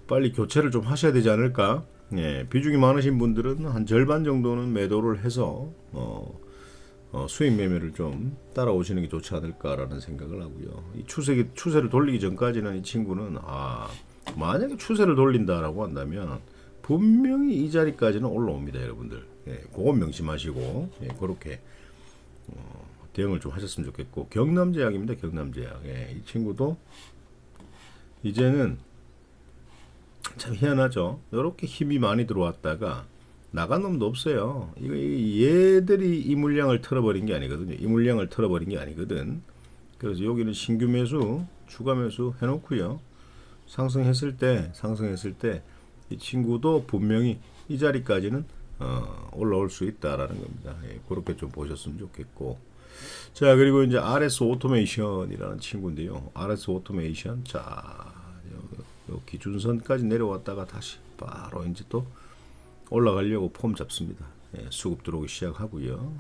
빨리 교체를 좀 하셔야 되지 않을까? 비중이 많으신 분들은 한 절반 정도는 매도를 해서 수익 매매를 좀 따라오시는 게 좋지 않을까라는 생각을 하고요. 이 추세를 돌리기 전까지는 이 친구는 만약에 추세를 돌린다라고 한다면 분명히 이 자리까지는 올라옵니다, 여러분들. 그건 명심하시고 그렇게 대응을 좀 하셨으면 좋겠고, 경남제약입니다. 경남제약. 이 친구도 이제는 참 희한하죠. 이렇게 힘이 많이 들어왔다가 나간 놈도 없어요. 이거 얘들이 이 물량을 털어버린 게 아니거든요. 이 물량을 털어버린 게 아니거든. 그래서 여기는 신규 매수, 추가 매수 해놓고요. 상승했을 때 이 친구도 분명히 이 자리까지는 올라올 수 있다라는 겁니다. 그렇게 좀 보셨으면 좋겠고. 자, 그리고 이제 RS 오토메이션이라는 친구인데요. RS 오토메이션, 자, 요 기준선까지 내려왔다가 다시 바로 이제 또 올라가려고 폼 잡습니다. 수급 들어오기 시작하고요.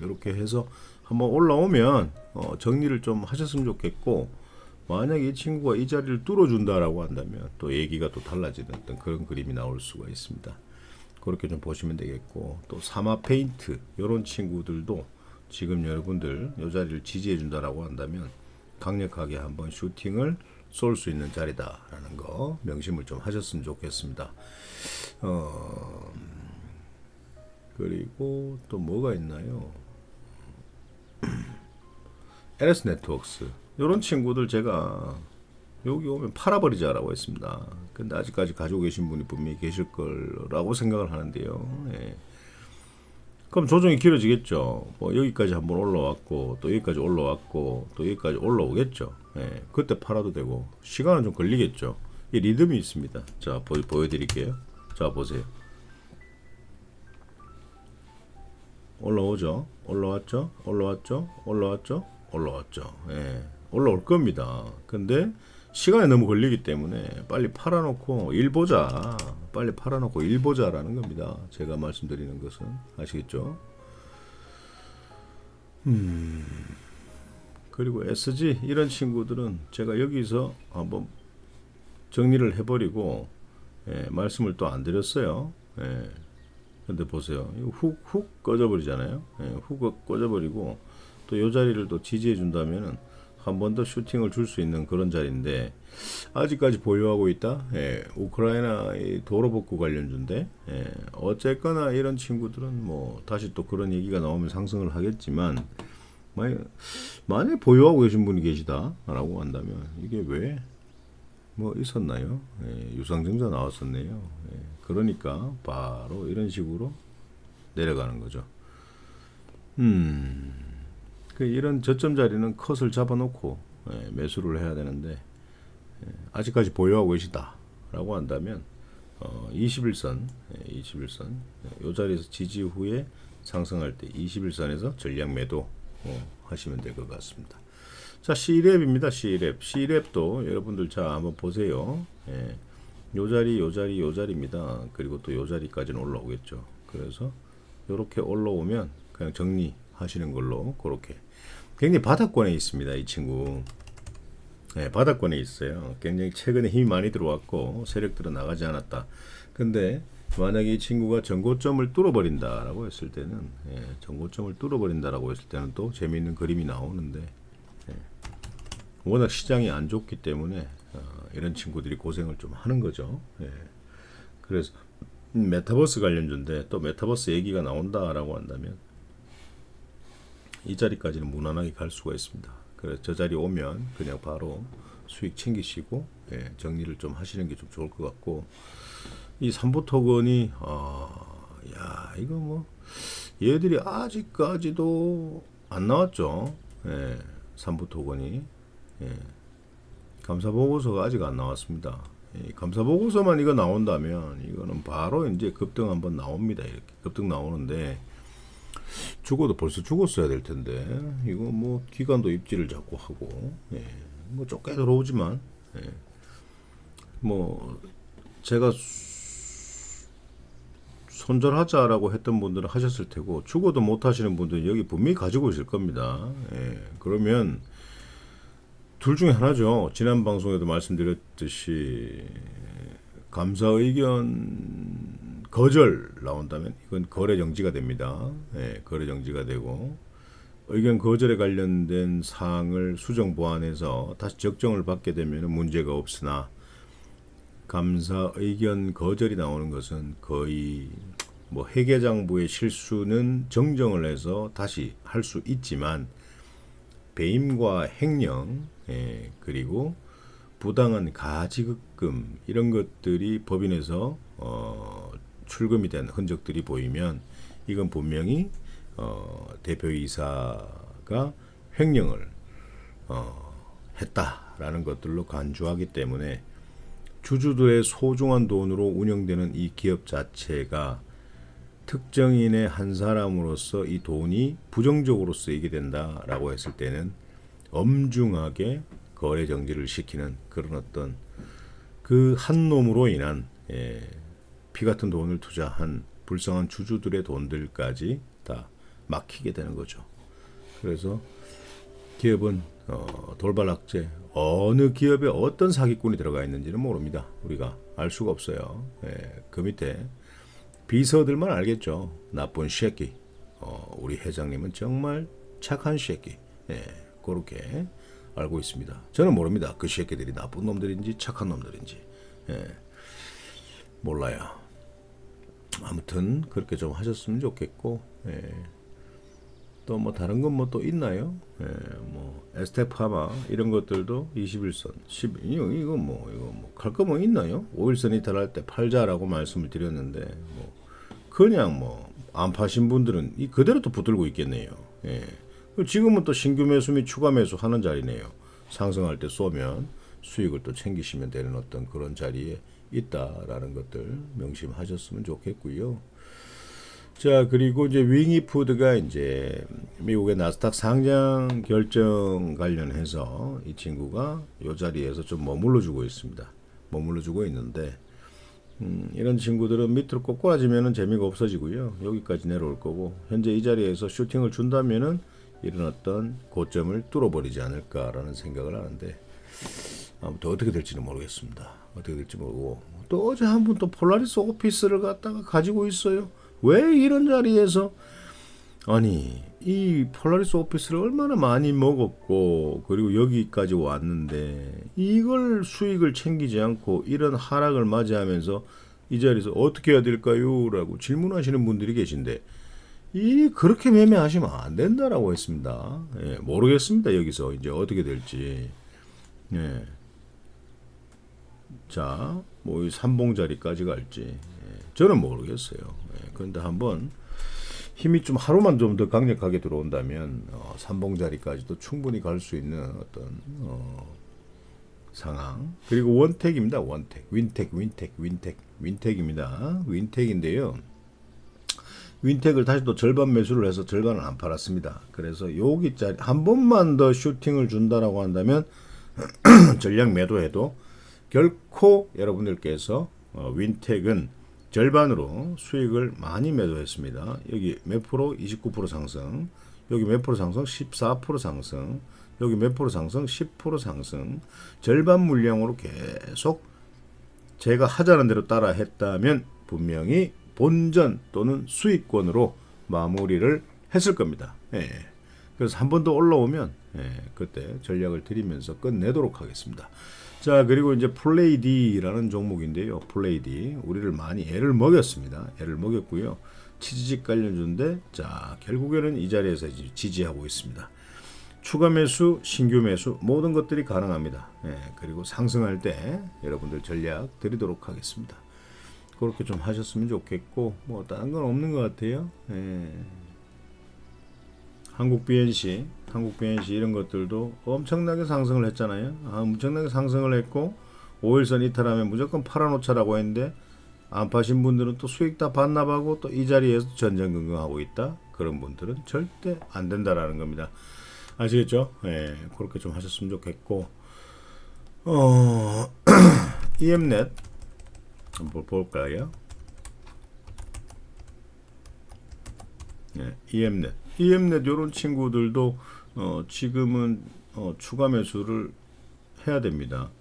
이렇게 해서 한번 올라오면 정리를 좀 하셨으면 좋겠고, 만약에 이 친구가 이 자리를 뚫어준다라고 한다면 또 얘기가 또 달라지는 어떤 그런 그림이 나올 수가 있습니다. 그렇게 좀 보시면 되겠고, 또 사마 페인트 이런 친구들도 지금 여러분들 이 자리를 지지해 준다라고 한다면 강력하게 한번 슈팅을 쏠 수 있는 자리다라는 거 명심을 좀 하셨으면 좋겠습니다. 그리고 또 뭐가 있나요? LS 네트워크스 이런 친구들 제가 여기 오면 팔아버리자라고 했습니다. 근데 아직까지 가지고 계신 분이 분명히 계실 거라고 생각을 하는데요. 그럼 조정이 길어지겠죠. 뭐 여기까지 한번 올라왔고 또 여기까지 올라왔고 또 여기까지 올라오겠죠. 그때 팔아도 되고 시간은 좀 걸리겠죠. 이 리듬이 있습니다. 자, 보여드릴게요. 자, 보세요. 올라오죠. 올라왔죠. 올라왔죠. 올라왔죠. 올라왔죠. 올라올 겁니다. 근데 시간이 너무 걸리기 때문에 빨리 팔아놓고 일 보자. 빨리 팔아놓고 일 보자라는 겁니다. 제가 말씀드리는 것은 아시겠죠? 그리고 SG 이런 친구들은 제가 여기서 한번 정리를 해버리고 말씀을 또 안 드렸어요. 근데 보세요. 훅 꺼져버리잖아요. 훅 꺼져버리고 또 이 자리를 또 지지해 준다면은 한 번 더 슈팅을 줄 수 있는 그런 자리인데 아직까지 보유하고 있다. 우크라이나 도로 복구 관련주인데 어쨌거나 이런 친구들은 뭐 다시 또 그런 얘기가 나오면 상승을 하겠지만 만약에 보유하고 계신 분이 계시다라고 한다면 이게 왜 뭐 있었나요? 유상증자 나왔었네요. 그러니까 바로 이런 식으로 내려가는 거죠. 이런 저점 자리는 컷을 잡아놓고 매수를 해야 되는데 아직까지 보유하고 계시다라고 한다면 21선 이 자리에서 지지 후에 상승할 때 21선에서 전량 매도 하시면 될 것 같습니다. 자, C랩입니다. C랩도 여러분들 자 한번 보세요. 요 자리입니다. 그리고 또 요 자리까지는 올라오겠죠. 그래서 이렇게 올라오면 그냥 정리하시는 걸로 그렇게. 굉장히 바닥권에 있습니다. 이 친구. 바닥권에 있어요. 굉장히 최근에 힘이 많이 들어왔고 세력들은 나가지 않았다. 근데 만약에 이 친구가 전고점을 뚫어버린다라고 했을 때는 전고점을 뚫어버린다라고 했을 때는 또 재미있는 그림이 나오는데 워낙 시장이 안 좋기 때문에 이런 친구들이 고생을 좀 하는 거죠. 그래서 메타버스 관련주인데 또 메타버스 얘기가 나온다라고 한다면 이 자리까지는 무난하게 갈 수가 있습니다. 그래서 저 자리 오면 그냥 바로 수익 챙기시고 정리를 좀 하시는 게 좀 좋을 것 같고, 이 삼보토건이 이거 뭐 얘들이 아직까지도 안 나왔죠. 삼보토건이 감사 보고서가 아직 안 나왔습니다. 감사 보고서만 이거 나온다면 이거는 바로 이제 급등 한번 나옵니다. 이렇게 급등 나오는데 죽어도 벌써 죽었어야 될 텐데 이거 뭐 기관도 입지를 자꾸 하고 뭐 쫓겨 들어오지만 뭐 제가 손절하자라고 했던 분들은 하셨을 테고 죽어도 못 하시는 분들은 여기 분명히 가지고 있을 겁니다. 그러면 둘 중에 하나죠. 지난 방송에도 말씀드렸듯이 감사 의견 거절 나온다면 이건 거래 정지가 됩니다. 예, 거래 정지가 되고 의견 거절에 관련된 사항을 수정 보완해서 다시 적정을 받게 되면 문제가 없으나 감사 의견 거절이 나오는 것은 거의 뭐 회계장부의 실수는 정정을 해서 다시 할 수 있지만 배임과 횡령 그리고 부당한 가지급금 이런 것들이 법인에서 출금이 된 흔적들이 보이면 이건 분명히 대표이사가 횡령을 했다라는 것들로 간주하기 때문에 주주들의 소중한 돈으로 운영되는 이 기업 자체가 특정인의 한 사람으로서 이 돈이 부정적으로 쓰이게 된다라고 했을 때는 엄중하게 거래 정지를 시키는 그런 어떤 그 한 놈으로 인한 피 같은 돈을 투자한 불쌍한 주주들의 돈들까지 다 막히게 되는 거죠. 그래서 기업은 돌발악재 어느 기업에 어떤 사기꾼이 들어가 있는지는 모릅니다. 우리가 알 수가 없어요. 그 밑에 비서들만 알겠죠. 나쁜 새끼. 우리 회장님은 정말 착한 새끼. 그렇게 알고 있습니다. 저는 모릅니다. 그 새끼들이 나쁜 놈들인지 착한 놈들인지. 몰라요. 아무튼 그렇게 좀 하셨으면 좋겠고 또 뭐 다른 건 뭐 또 있나요? 뭐 에스테파마 이런 것들도 21선 10 이거 뭐 갈 거 뭐 있나요? 5일선 이탈할 때 팔자라고 말씀을 드렸는데 뭐 그냥 뭐 안 파신 분들은 이 그대로 또 붙들고 있겠네요. 지금은 또 신규 매수 및 추가 매수 하는 자리네요. 상승할 때 쏘면 수익을 또 챙기시면 되는 어떤 그런 자리에 있다라는 것들 명심하셨으면 좋겠고요. 자, 그리고 이제 윙이푸드가 이제 미국의 나스닥 상장 결정 관련해서 이 친구가 이 자리에서 좀 머물러 주고 있습니다. 머물러 주고 있는데 이런 친구들은 밑으로 꼬꾸라지면은 재미가 없어지고요. 여기까지 내려올 거고 현재 이 자리에서 슈팅을 준다면은 이런 어떤 고점을 뚫어버리지 않을까라는 생각을 하는데 아무튼 어떻게 될지는 모르겠습니다. 어떻게 될지 모르고 또 어제 한 분 또 폴라리스 오피스를 갖다가 가지고 있어요. 왜 이런 자리에서 아니 이 폴라리스 오피스를 얼마나 많이 먹었고 그리고 여기까지 왔는데 이걸 수익을 챙기지 않고 이런 하락을 맞이하면서 이 자리에서 어떻게 해야 될까요? 라고 질문하시는 분들이 계신데 이 그렇게 매매하시면 안 된다라고 했습니다. 모르겠습니다. 여기서 이제 어떻게 될지. 자, 뭐 이 삼봉 자리까지 갈지 저는 모르겠어요. 그런데 한번 힘이 좀 하루만 좀 더 강력하게 들어온다면 삼봉 자리까지도 충분히 갈 수 있는 어떤 상황. 그리고 원택입니다. 원택, 윈택입니다. 윈택인데요. 윈택을 다시 또 절반 매수를 해서 절반을 안 팔았습니다. 그래서 여기짜리 한 번만 더 슈팅을 준다라고 한다면 전략 매도해도 결코 여러분들께서 윈택은 절반으로 수익을 많이 매도했습니다. 여기 몇 프로? 29% 상승. 여기 몇 프로 상승? 14% 상승. 여기 몇 프로 상승? 10% 상승. 절반 물량으로 계속 제가 하자는 대로 따라 했다면 분명히 본전 또는 수익권으로 마무리를 했을 겁니다. 그래서 한 번 더 올라오면 그때 전략을 드리면서 끝내도록 하겠습니다. 자, 그리고 이제 플레이디라는 종목인데요. 플레이디 우리를 많이 애를 먹였습니다. 애를 먹였고요. 치지직 관련주인데 자, 결국에는 이 자리에서 지지하고 있습니다. 추가 매수, 신규 매수 모든 것들이 가능합니다. 그리고 상승할 때 여러분들 전략 드리도록 하겠습니다. 그렇게 좀 하셨으면 좋겠고 뭐 다른 건 없는 것 같아요. 한국 BNC 이런 것들도 엄청나게 상승을 했잖아요. 엄청나게 상승을 했고 5일선 이탈하면 무조건 팔아놓자라고 했는데 안 파신 분들은 또 수익 다 반납하고 또 이 자리에서 전전긍긍하고 있다. 그런 분들은 절대 안 된다라는 겁니다. 아시겠죠? 그렇게 좀 하셨으면 좋겠고 EMnet 한번 볼까요? EMnet 이런 친구들도 지금은 추가 매수를 해야 됩니다.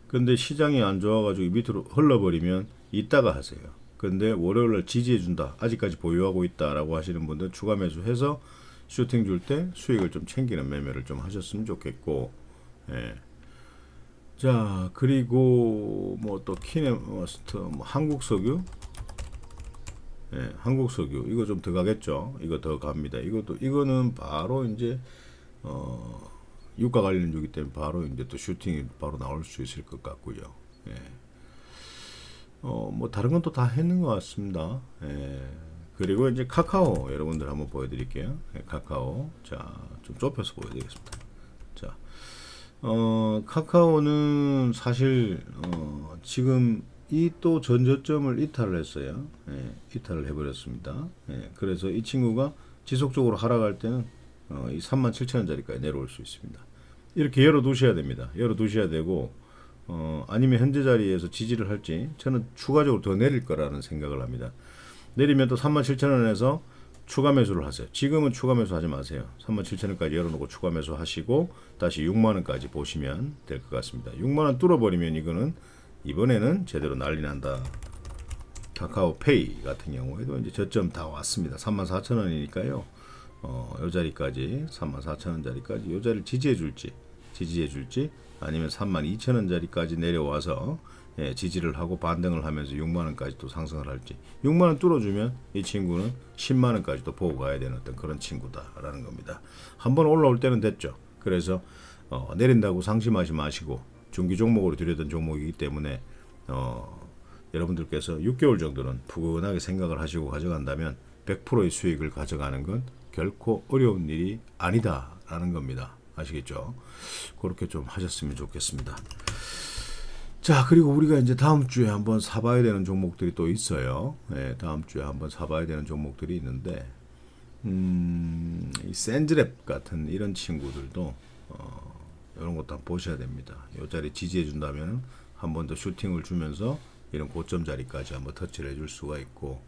근데 시장이 안 좋아가지고 밑으로 흘러버리면 이따가 하세요. 근데 월요일날 지지해준다, 아직까지 보유하고 있다라고 하시는 분들 추가 매수해서 슈팅 줄 때 수익을 좀 챙기는 매매를 좀 하셨으면 좋겠고, 예. 자, 그리고 뭐 또 키네마스터, 뭐 한국석유, 예, 한국석유 이거 좀 더 가겠죠. 이거 더 갑니다. 이거는 바로 이제 유가 관련주기 때문에 바로 이제 또 슈팅이 바로 나올 수 있을 것 같고요. 예. 뭐 다른 건 또 다 했는 것 같습니다. 예. 그리고 이제 카카오 여러분들 한번 보여드릴게요. 예, 카카오. 자, 좀 좁혀서 보여드리겠습니다. 자, 카카오는 사실 지금 이 또 전저점을 이탈을 했어요. 예, 이탈을 해버렸습니다. 예, 그래서 이 친구가 지속적으로 하락할 때는 이 37,000원짜리까지 내려올 수 있습니다. 이렇게 열어두셔야 됩니다. 열어두셔야 되고, 아니면 현재 자리에서 지지를 할지, 저는 추가적으로 더 내릴 거라는 생각을 합니다. 내리면 또 37,000원에서 추가 매수를 하세요. 지금은 추가 매수 하지 마세요. 37,000원까지 열어놓고 추가 매수 하시고 다시 6만원까지 보시면 될 것 같습니다. 6만원 뚫어버리면 이거는 이번에는 제대로 난리 난다. 카카오페이 같은 경우에도 이제 저점 다 왔습니다. 34,000원이니까요. 요 자리까지 34,000원짜리까지 요 자리를 지지해 줄지 아니면 32,000원짜리까지 내려와서 예, 지지를 하고 반등을 하면서 6만원까지 또 상승을 할지, 6만원 뚫어주면 이 친구는 10만원까지 또 보고 가야 되는 어떤 그런 친구다라는 겁니다. 한번 올라올 때는 됐죠. 그래서 내린다고 상심하지 마시고 중기 종목으로 들여던 종목이기 때문에 여러분들께서 6개월 정도는 푸근하게 생각을 하시고 가져간다면 100%의 수익을 가져가는 건 결코 어려운 일이 아니다라는 겁니다. 아시겠죠? 그렇게 좀 하셨으면 좋겠습니다. 자, 그리고 우리가 이제 다음 주에 한번 사봐야 되는 종목들이 또 있어요. 네, 다음 주에 한번 사봐야 되는 종목들이 있는데, 이 샌즈랩 같은 이런 친구들도 이런 것도 한번 보셔야 됩니다. 이 자리 지지해 준다면 한 번 더 슈팅을 주면서 이런 고점 자리까지 한번 터치를 해줄 수가 있고,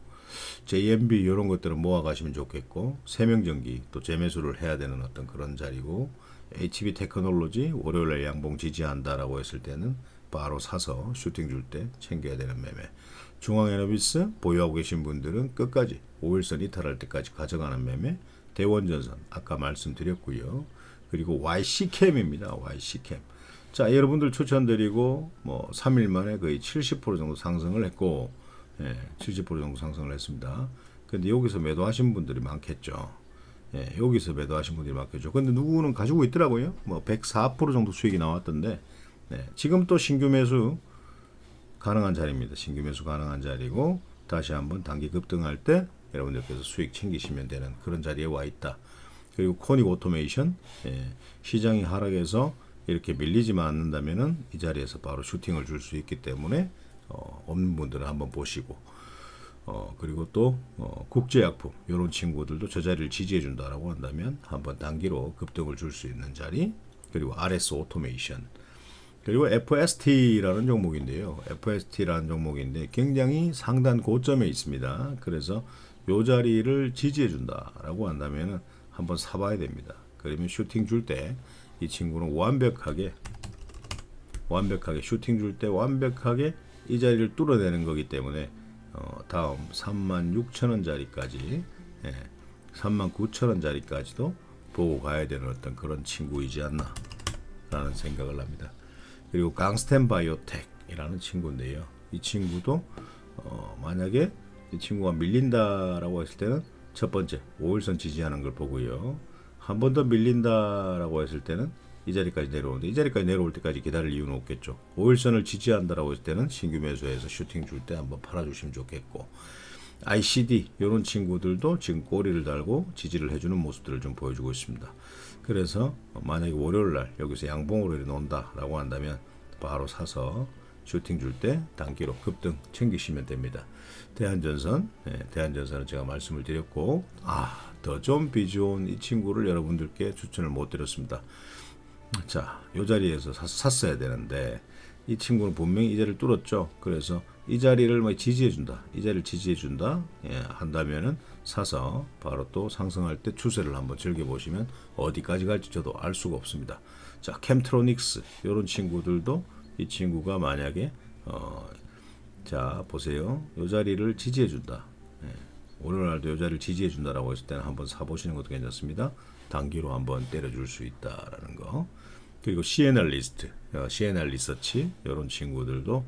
JMB 이런 것들은 모아 가시면 좋겠고, 세명전기 또 재매수를 해야 되는 어떤 그런 자리고, HB 테크놀로지 월요일에 양봉 지지한다라고 했을 때는 바로 사서 슈팅 줄 때 챙겨야 되는 매매. 중앙에너비스 보유하고 계신 분들은 끝까지 5일선 이탈할 때까지 가져가는 매매. 대원전선 아까 말씀드렸고요. 그리고 YC캠입니다. YC캠. 자, 여러분들 추천드리고 뭐 3일 만에 거의 70% 정도 상승을 했고, 예, 70% 정도 상승을 했습니다. 근데 여기서 매도하신 분들이 많겠죠. 예, 여기서 매도하신 분들이 많겠죠. 근데 누구는 가지고 있더라고요. 뭐 104% 정도 수익이 나왔던데, 네, 지금 또 신규 매수 가능한 자리입니다. 신규 매수 가능한 자리고, 다시 한번 단기 급등할 때 여러분들께서 수익 챙기시면 되는 그런 자리에 와 있다. 그리고 코닉 오토메이션, 예, 시장이 하락해서 이렇게 밀리지만 않는다면은 이 자리에서 바로 슈팅을 줄 수 있기 때문에 없는 분들은 한번 보시고, 그리고 또 국제약품 이런 친구들도 저 자리를 지지해 준다라고 한다면 한번 단기로 급등을 줄 수 있는 자리. 그리고 RS 오토메이션, 그리고 FST라는 종목인데요. FST라는 종목인데 굉장히 상단 고점에 있습니다. 그래서 요 자리를 지지해 준다라고 한다면 한번 사봐야 됩니다. 그러면 슈팅 줄 때 이 친구는 완벽하게 슈팅 줄 때 완벽하게 이 자리를 뚫어내는 거기 때문에 다음 36,000원짜리까지, 예, 39,000원짜리까지도 보고 가야 되는 어떤 그런 친구이지 않나 라는 생각을 합니다. 그리고 강스텐 바이오텍이라는 친구인데요. 이 친구도 만약에 이 친구가 밀린다라고 했을 때는 첫 번째 5일선 지지하는 걸 보고요. 한 번 더 밀린다라고 했을 때는 이 자리까지 내려오는데, 이 자리까지 내려올 때까지 기다릴 이유는 없겠죠. 5일선을 지지한다라고 했을 때는 신규 매수해서 슈팅 줄 때 한번 팔아주시면 좋겠고, ICD 이런 친구들도 지금 꼬리를 달고 지지를 해주는 모습들을 좀 보여주고 있습니다. 그래서 만약에 월요일날 여기서 양봉으로 놓는다라고 한다면 바로 사서 슈팅 줄 때 단기로 급등 챙기시면 됩니다. 대한전선, 대한전선은 제가 말씀을 드렸고, 더 좀 비좋은 이 친구를 여러분들께 추천을 못 드렸습니다. 자, 이 자리에서 샀어야 되는데 이 친구는 분명히 이 자리를 뚫었죠. 그래서 이 자리를 지지해 준다, 이 자리를 지지해 준다, 예, 한다면은 사서 바로 또 상승할 때 추세를 한번 즐겨보시면 어디까지 갈지 저도 알 수가 없습니다. 자, 캠트로닉스 이런 친구들도 이 친구가 만약에 자 보세요. 이 자리를 지지해 준다. 오늘날도 이 자리를 지지해 준다라고 했을 때는 한번 사보시는 것도 괜찮습니다. 단기로 한번 때려줄 수 있다라는 거. 그리고 CNR 리스트, CNR 리서치 이런 친구들도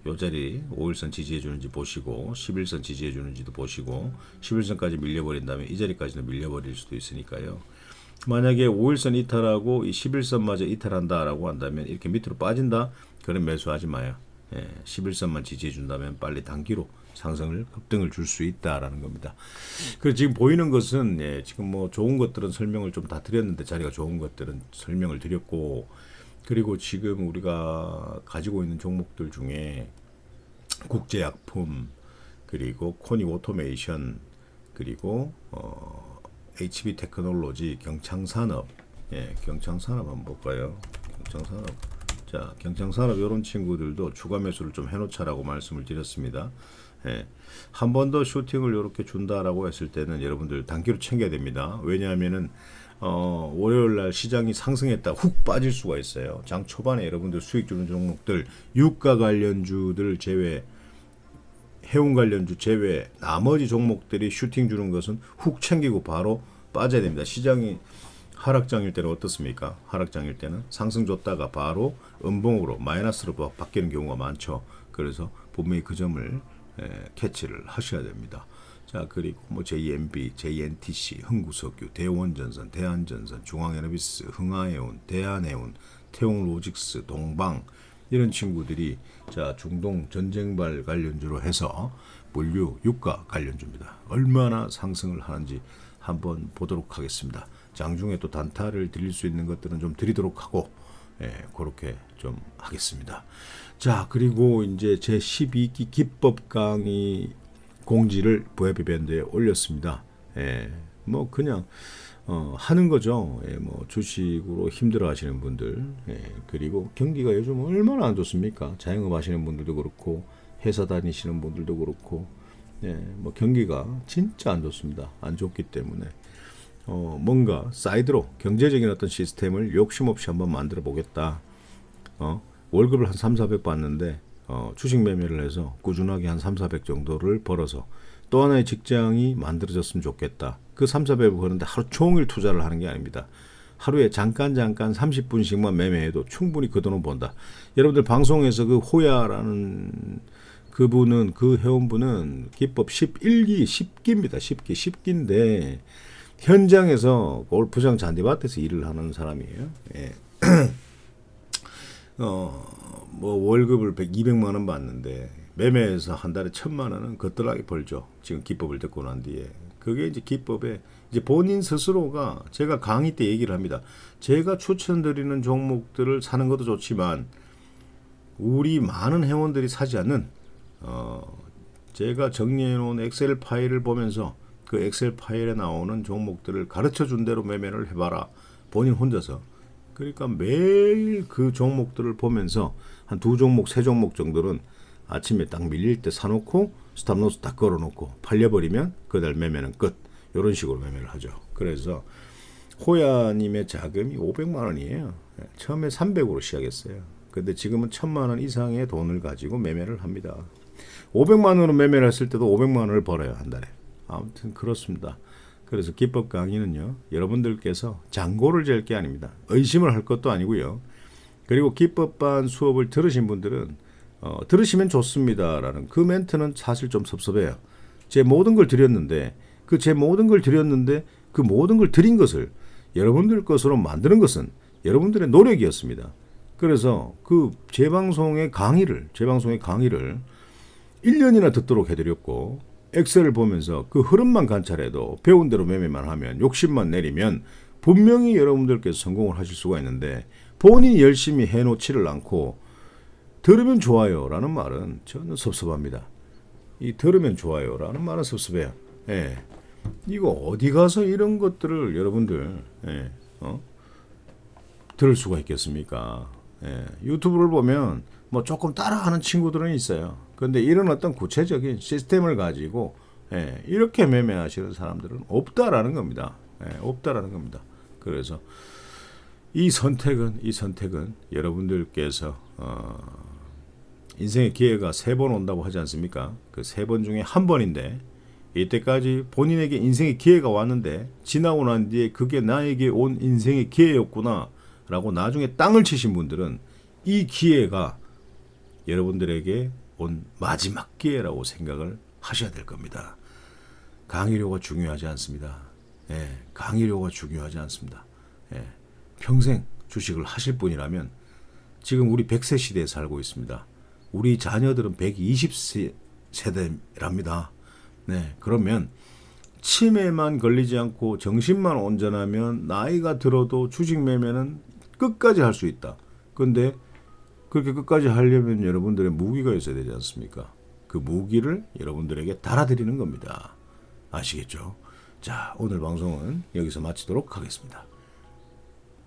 이 자리 5일선 지지해 주는지 보시고 11선 지지해 주는지도 보시고 11선까지 밀려버린다면 이 자리까지는 밀려버릴 수도 있으니까요. 만약에 5일선 이탈하고 이 11선마저 이탈한다라고 한다면 이렇게 밑으로 빠진다? 그럼 매수하지 마요. 11선만 지지해 준다면 빨리 단기로 상승을 급등을 줄 수 있다라는 겁니다. 그리고 지금 보이는 것은 지금 뭐 좋은 것들은 설명을 좀 다 드렸는데 자리가 좋은 것들은 설명을 드렸고 그리고 지금 우리가 가지고 있는 종목들 중에 국제약품 그리고 코닉 오토메이션 그리고 HB 테크놀로지 경창산업 경창산업 한번 볼까요? 경창산업 자 경창산업 이런 친구들도 추가 매수를 좀 해놓자라고 말씀을 드렸습니다. 한 번 더 슈팅을 이렇게 준다라고 했을 때는 여러분들 단기로 챙겨야 됩니다. 왜냐하면은 월요일날 시장이 상승했다 훅 빠질 수가 있어요. 장 초반에 여러분들 수익 주는 종목들 유가 관련주들 제외 해운 관련주 제외 나머지 종목들이 슈팅 주는 것은 훅 챙기고 바로 빠져야 됩니다. 시장이 하락장일 때는 어떻습니까? 하락장일 때는 상승 줬다가 바로 음봉으로 마이너스로 바뀌는 경우가 많죠. 그래서 분명히 그 점을 캐치를 하셔야 됩니다. 자 그리고 뭐 JMB, JNTC, 흥구석유, 대원전선, 대한전선, 중앙에너비스, 흥하해운, 대한해운, 태용로직스, 동방 이런 친구들이 자 중동 전쟁발 관련주로 해서 물류, 유가 관련주입니다. 얼마나 상승을 하는지 한번 보도록 하겠습니다. 장중에 또 단타를 드릴 수 있는 것들은 좀 드리도록 하고 그렇게 좀 하겠습니다. 자 그리고 이제 제 12기 기법 강의 공지를 부에비밴드에 올렸습니다. 뭐 그냥 하는 거죠. 뭐 주식으로 힘들어 하시는 분들 그리고 경기가 요즘 얼마나 안 좋습니까? 자영업 하시는 분들도 그렇고 회사 다니시는 분들도 그렇고 뭐 경기가 진짜 안 좋습니다. 안 좋기 때문에 뭔가 사이드로 경제적인 어떤 시스템을 욕심 없이 한번 만들어 보겠다. 월급을 한 3,400 받는데 주식 매매를 해서 꾸준하게 한 3,400 정도를 벌어서 또 하나의 직장이 만들어졌으면 좋겠다. 그 3,400을 버는데 하루 종일 투자를 하는 게 아닙니다. 하루에 잠깐 30분씩만 매매해도 충분히 그 돈은 번다. 여러분들 방송에서 그 호야라는 그분은 그 회원분은 기법 11기 10기입니다. 10기인데 현장에서 골프장 잔디밭에서 일을 하는 사람이에요. 뭐 월급을 200만 원 받는데 매매해서 한 달에 1,000만 원은 거뜬하게 벌죠. 지금 기법을 듣고 난 뒤에. 그게 이제 기법에 이제 본인 스스로가 제가 강의 때 얘기를 합니다. 제가 추천드리는 종목들을 사는 것도 좋지만 우리 많은 회원들이 사지 않는 제가 정리해 놓은 엑셀 파일을 보면서 그 엑셀 파일에 나오는 종목들을 가르쳐 준 대로 매매를 해봐라. 본인 혼자서. 그러니까 매일 그 종목들을 보면서 한 2종목, 3종목 정도는 아침에 딱 밀릴 때 사놓고 스탑로스 딱 걸어놓고 팔려버리면 그달 매매는 끝. 이런 식으로 매매를 하죠. 그래서 호야님의 자금이 500만 원이에요. 처음에 300으로 시작했어요. 근데 지금은 1,000만 원 이상의 돈을 가지고 매매를 합니다. 500만 원으로 매매를 했을 때도 500만 원을 벌어요. 한 달에. 아무튼 그렇습니다. 그래서 기법 강의는요. 여러분들께서 장고를 잴 게 아닙니다. 의심을 할 것도 아니고요. 그리고 기법반 수업을 들으신 분들은 들으시면 좋습니다라는 그 멘트는 사실 좀 섭섭해요. 제 모든 걸 드렸는데 그 모든 걸 드린 것을 여러분들 것으로 만드는 것은 여러분들의 노력이었습니다. 그래서 그 제 방송의 강의를 1년이나 듣도록 해드렸고 엑셀을 보면서 그 흐름만 관찰해도 배운 대로 매매만 하면 욕심만 내리면 분명히 여러분들께서 성공을 하실 수가 있는데 본인이 열심히 해놓지를 않고 들으면 좋아요라는 말은 저는 섭섭합니다. 이 들으면 좋아요라는 말은 섭섭해요. 이거 어디 가서 이런 것들을 여러분들 들을 수가 있겠습니까? 유튜브를 보면 뭐 조금 따라하는 친구들은 있어요. 그런데 이런 어떤 구체적인 시스템을 가지고 예, 이렇게 매매하시는 사람들은 없다라는 겁니다. 예, 없다라는 겁니다. 그래서 이 선택은 여러분들께서 인생의 기회가 3번 온다고 하지 않습니까? 그 3번 중에 한 번인데 이때까지 본인에게 인생의 기회가 왔는데 지나고 난 뒤에 그게 나에게 온 인생의 기회였구나 라고 나중에 땅을 치신 분들은 이 기회가 여러분들에게 온 마지막 기회라고 생각을 하셔야 될 겁니다. 강의료가 중요하지 않습니다. 예, 강의료가 중요하지 않습니다. 예, 평생 주식을 하실 분이라면 지금 우리 100세 시대에 살고 있습니다. 우리 자녀들은 120세 세대랍니다. 네, 그러면 치매만 걸리지 않고 정신만 온전하면 나이가 들어도 주식 매매는 끝까지 할 수 있다. 근데 그렇게 끝까지 하려면 여러분들의 무기가 있어야 되지 않습니까? 그 무기를 여러분들에게 달아드리는 겁니다. 아시겠죠? 자, 오늘 방송은 여기서 마치도록 하겠습니다.